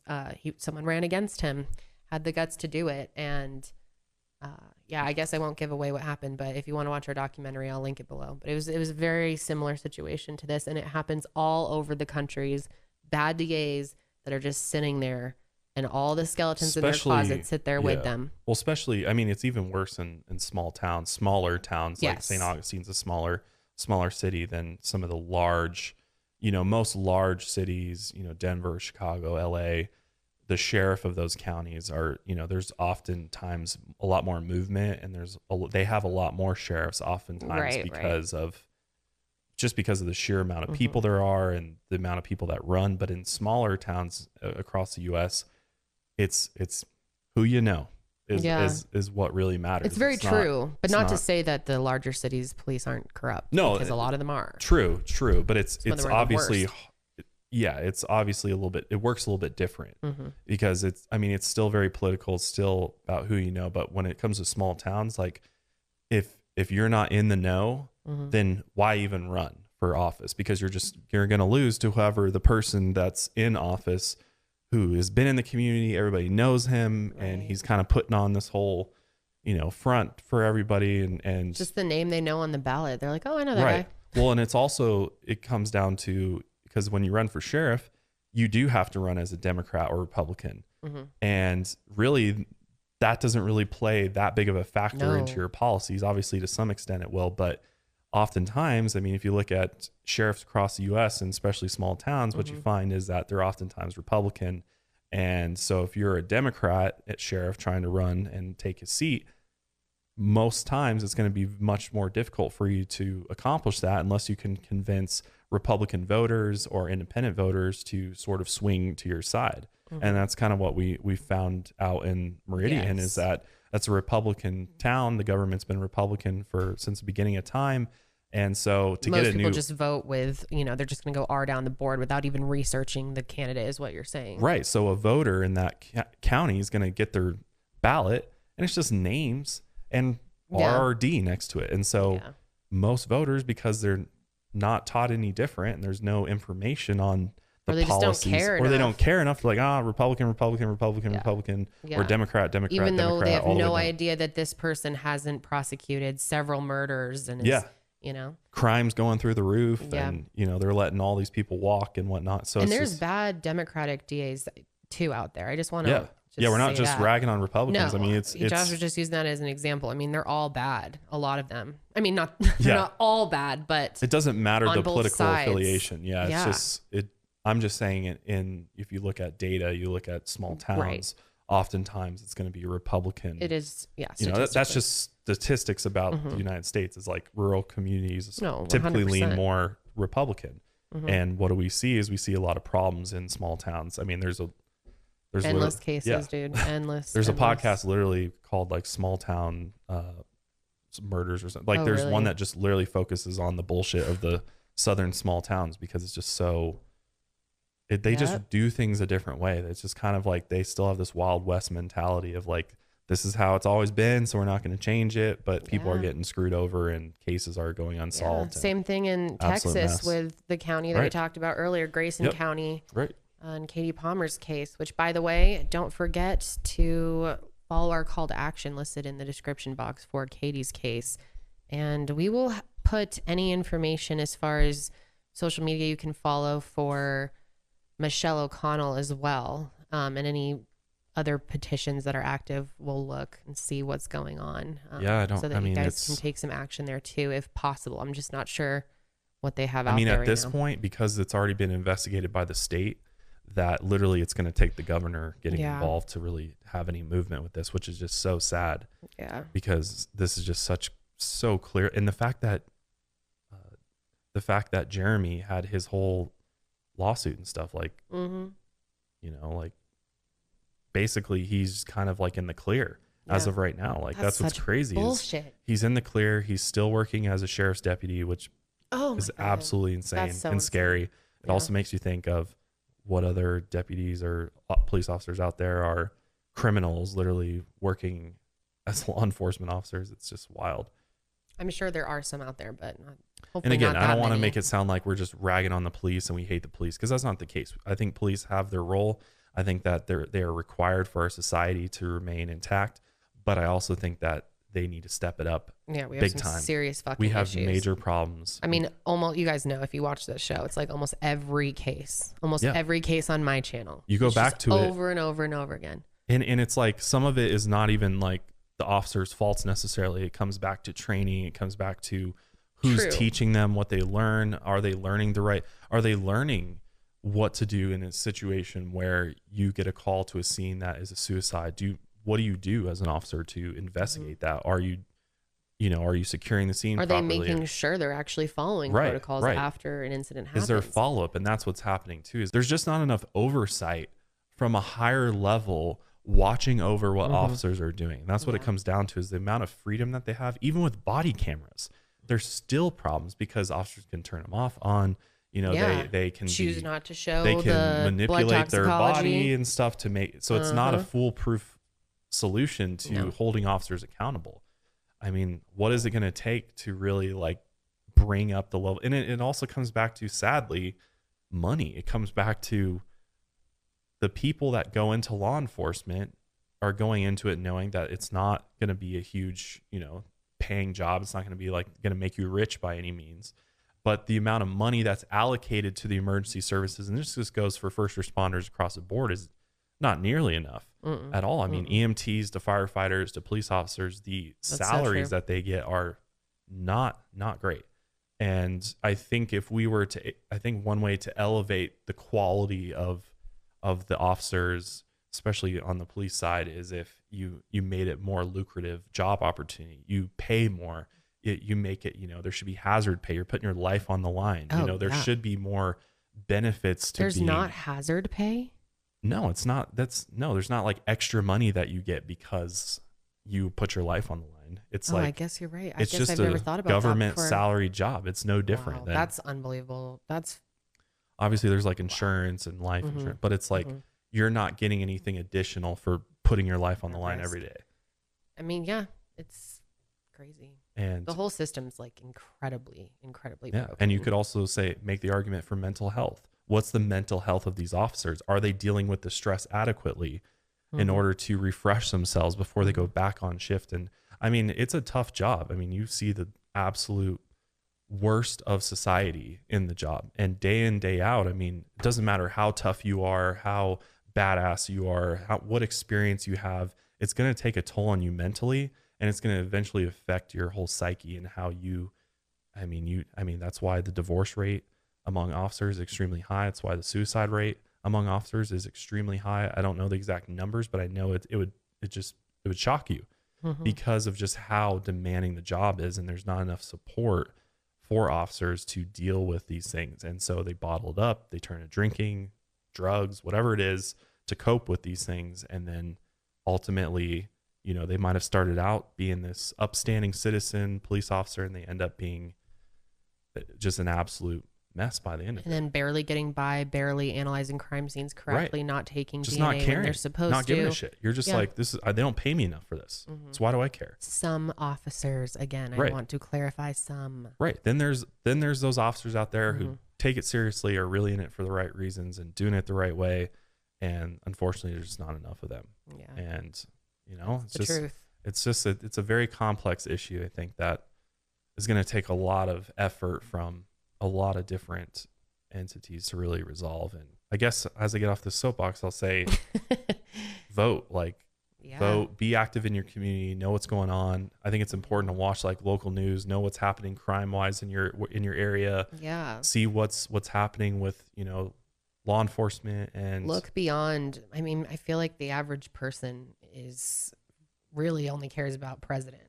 someone ran against him, had the guts to do it. And I guess I won't give away what happened, but if you want to watch our documentary, I'll link it below. But it was a very similar situation to this, and it happens all over the countries. Bad DAs that are just sitting there, and all the skeletons in their closet sit there with them. Well, especially, I mean, it's even worse in smaller towns. Like St. Augustine's a smaller city than some of the large, most large cities, Denver, Chicago, LA. The sheriff of those counties are, there's oftentimes a lot more movement, and they have a lot more sheriffs oftentimes because of the sheer amount of people there are and the amount of people that run. But in smaller towns across the US, it's who you know. is what really matters. It's very true, but not to not, say that the larger cities police aren't corrupt. No, because a lot of them are. True, but it's obviously, it's obviously a little bit, it works a little bit different because it's still very political. It's still about who you know. But when it comes to small towns, like if you're not in the know, then why even run for office? Because you're going to lose to whoever the person that's in office who has been in the community. Everybody knows him, and he's kind of putting on this whole, front for everybody, and just the name they know on the ballot. They're like, oh, I know that guy. Well, and it comes down to, because when you run for sheriff, you do have to run as a Democrat or Republican, and really that doesn't really play that big of a factor into your policies. Obviously, to some extent it will, but oftentimes, if you look at sheriffs across the U.S. and especially small towns, what you find is that they're oftentimes Republican. And so if you're a Democrat at sheriff trying to run and take a seat, most times it's going to be much more difficult for you to accomplish that unless you can convince Republican voters or independent voters to sort of swing to your side. And that's kind of what we found out in Meridian, is that that's a Republican town. The government's been Republican since the beginning of time. And so most people just vote with, they're just going to go R down the board without even researching the candidate, is what you're saying. Right. So a voter in that county is going to get their ballot, and it's just names and RRD next to it. And so most voters, because they're not taught any different and there's no information on the policies, they don't care enough to Republican, or Democrat, even though Democrat, they have no idea that this person hasn't prosecuted several murders and is, crimes going through the roof, and they're letting all these people walk and whatnot. So there's bad Democratic DAs too out there. I just want to we're not just ragging on Republicans. No, it's Josh was just using that as an example. They're all bad. A lot of them. Not they're not all bad, but it doesn't matter the political sides. affiliation. It's just I'm just saying it if you look at data, you look at small towns, oftentimes it's going to be Republican. It is, that's just statistics about the United States. Is like rural communities typically lean more Republican. And what do we see is we see a lot of problems in small towns. There's endless cases, dude. Endless. There's a podcast literally called like Small Town Murders or something. Like there's one that just literally focuses on the bullshit of the southern small towns, because it's just so they just do things a different way. It's just kind of like they still have this Wild West mentality of like, this is how it's always been, so we're not going to change it. But people are getting screwed over and cases are going unsolved. Same thing in Texas with the county that we talked about earlier, Grayson County. Right. And Katie Palmer's case, which, by the way, don't forget to follow our call to action listed in the description box for Katie's case. And we will put any information as far as social media you can follow for Michelle O'Connell as well. And any other petitions that are active, we'll look and see what's going on. So that you guys can take some action there too, if possible. I'm just not sure what they have out there at this point, because it's already been investigated by the state, that literally it's going to take the governor getting involved to really have any movement with this, which is just so sad. Because this is just so clear. And the fact that Jeremy had his whole lawsuit and stuff, like, like basically he's kind of like in the clear as of right now. Like that's what's crazy. Bullshit. He's in the clear. He's still working as a sheriff's deputy, which is absolutely insane and scary. It also makes you think of what other deputies or police officers out there are criminals literally working as law enforcement officers. It's just wild. I'm sure there are some out there, but hopefully and again, not I don't want to many. make it sound like we're just ragging on the police and we hate the police, because that's not the case. I think police have their role. I think that they are required for our society to remain intact, but I also think that they need to step it up. Yeah, we have big some time. serious fucking We have issues. major problems. Almost, you guys know, if you watch this show, it's like almost every case on my channel. You go back to it over and over and over again. And it's like some of it is not even like the officer's faults necessarily. It comes back to training. It comes back to who's teaching them what they learn. Are they learning are they learning what to do in a situation where you get a call to a scene that is a suicide? What do you do as an officer to investigate that? Are you securing the scene properly? Are they making sure they're actually following protocols after an incident happens? Is there follow-up? And that's what's happening too, is there's just not enough oversight from a higher level watching over what officers are doing. And that's what it comes down to, is the amount of freedom that they have. Even with body cameras, there's still problems because officers can turn them off, on, you know, they can choose not to show, they can the manipulate their body toxicology and stuff to make, so it's not a foolproof solution to holding officers accountable. I mean, what is it going to take to really like bring up the level? And it also comes back to, sadly, money. It comes back to the people that go into law enforcement are going into it knowing that it's not going to be a huge, you know, paying job. It's not going to be like going to make you rich by any means, but the amount of money that's allocated to the emergency services, and this just goes for first responders across the board, is not nearly enough at all. I mean, EMTs to firefighters to police officers, the salaries that they get are not great. And I think if we were to, I think one way to elevate the quality of the officers, especially on the police side, is if you made it more lucrative job opportunity. You pay more. You make it, you know, there should be hazard pay. You're putting your life on the line. You know, there should be more benefits to There's not hazard pay? No, it's not. There's not like extra money that you get because you put your life on the line. It's like, I guess you're right. It's just I've a never thought about government that salary job. It's no different. Wow, Than, that's unbelievable. That's obviously there's like insurance and life insurance, but it's like you're not getting anything additional for putting your life on the line every day. I mean, yeah, it's crazy. And the whole system's like incredibly broken. And you could also make the argument for mental health. What's the mental health of these officers? Are they dealing with the stress adequately in order to refresh themselves before they go back on shift? And I mean, it's a tough job. I mean, you see the absolute worst of society in the job, and day in, day out. I mean, it doesn't matter how tough you are, how badass you are, what experience you have, it's going to take a toll on you mentally, and it's going to eventually affect your whole psyche and how you, I mean, that's why the divorce rate among officers is extremely high. It's why the suicide rate among officers is extremely high. I don't know the exact numbers, but I know it would shock you because of just how demanding the job is, and there's not enough support for officers to deal with these things. And so they bottle it up, they turn to drinking, drugs, whatever it is, to cope with these things. And then ultimately, you know, they might have started out being this upstanding citizen police officer, and they end up being just an absolute mess by the end of it. And then barely getting by, barely analyzing crime scenes correctly, not taking just DNA not caring, when they're supposed not to. giving a shit. You're just like, this is, they don't pay me enough for this. So why do I care? Some officers, again, I want to clarify, some. Right. Then there's those officers out there who take it seriously, are really in it for the right reasons and doing it the right way. And unfortunately, there's just not enough of them. Yeah. And, you know, it's just, truth. It's a very complex issue. I think that is going to take a lot of effort from a lot of different entities to really resolve. And I guess as I get off the soapbox, I'll say, vote, vote, be active in your community, know what's going on. I think it's important to watch like local news, know what's happening crime wise in your area. Yeah. See what's happening with, you know, law enforcement, and look beyond. I mean, I feel like the average person is really only cares about president.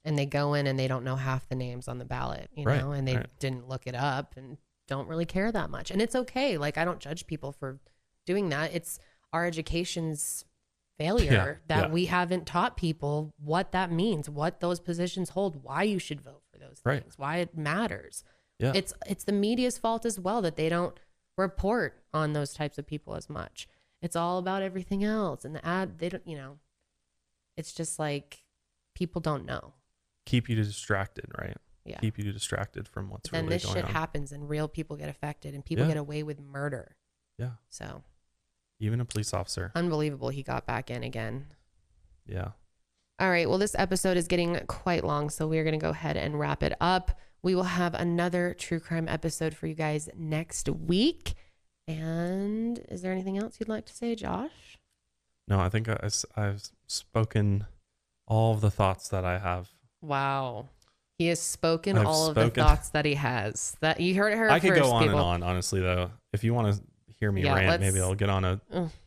And they go in and they don't know half the names on the ballot, you know, and they didn't look it up and don't really care that much. And it's okay. Like, I don't judge people for doing that. It's our education's failure that we haven't taught people what that means, what those positions hold, why you should vote for those things, why it matters. Yeah. It's the media's fault as well that they don't report on those types of people as much. It's all about everything else. And the ad, they don't, you know, it's just like people don't know. Keep you distracted, right? Yeah. Keep you distracted from what's really going on. And this shit happens, and real people get affected, and people get away with murder. Yeah. So. Even a police officer. Unbelievable he got back in again. Yeah. All right. Well, this episode is getting quite long, so we're going to go ahead and wrap it up. We will have another true crime episode for you guys next week. And is there anything else you'd like to say, Josh? No, I think I've spoken all of the thoughts that I have. Wow. He has spoken all of the thoughts that he has. That you heard it first, I could go on people. And on, honestly, though. If you want to hear me rant, maybe I'll get on a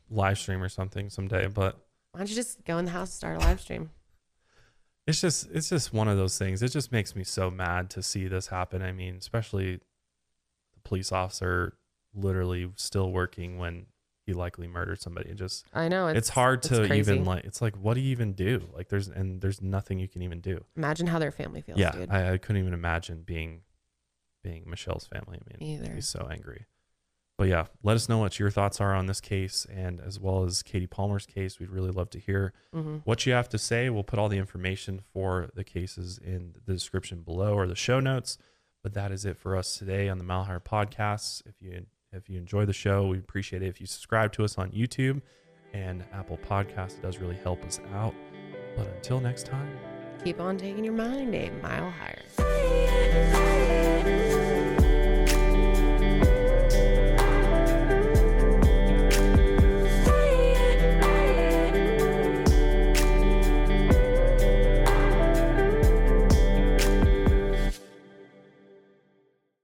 live stream or something someday. But why don't you just go in the house and start a live stream? It's just one of those things. It just makes me so mad to see this happen. I mean, especially the police officer literally still working when he likely murdered somebody. I know it's hard to crazy. even like, it's like, what do you even do? Like there's nothing you can even do. Imagine how their family feels, Yeah. dude. I couldn't even imagine being Michelle's family. I mean, Either. he's so angry. But yeah, let us know what your thoughts are on this case, and as well as Katie Palmer's case. We'd really love to hear what you have to say. We'll put all the information for the cases in the description below or the show notes. But that is it for us today on the Mile Higher Podcasts. If you enjoy the show, we appreciate it if you subscribe to us on YouTube and Apple Podcasts. It does really help us out. But until next time, keep on taking your mind a mile higher.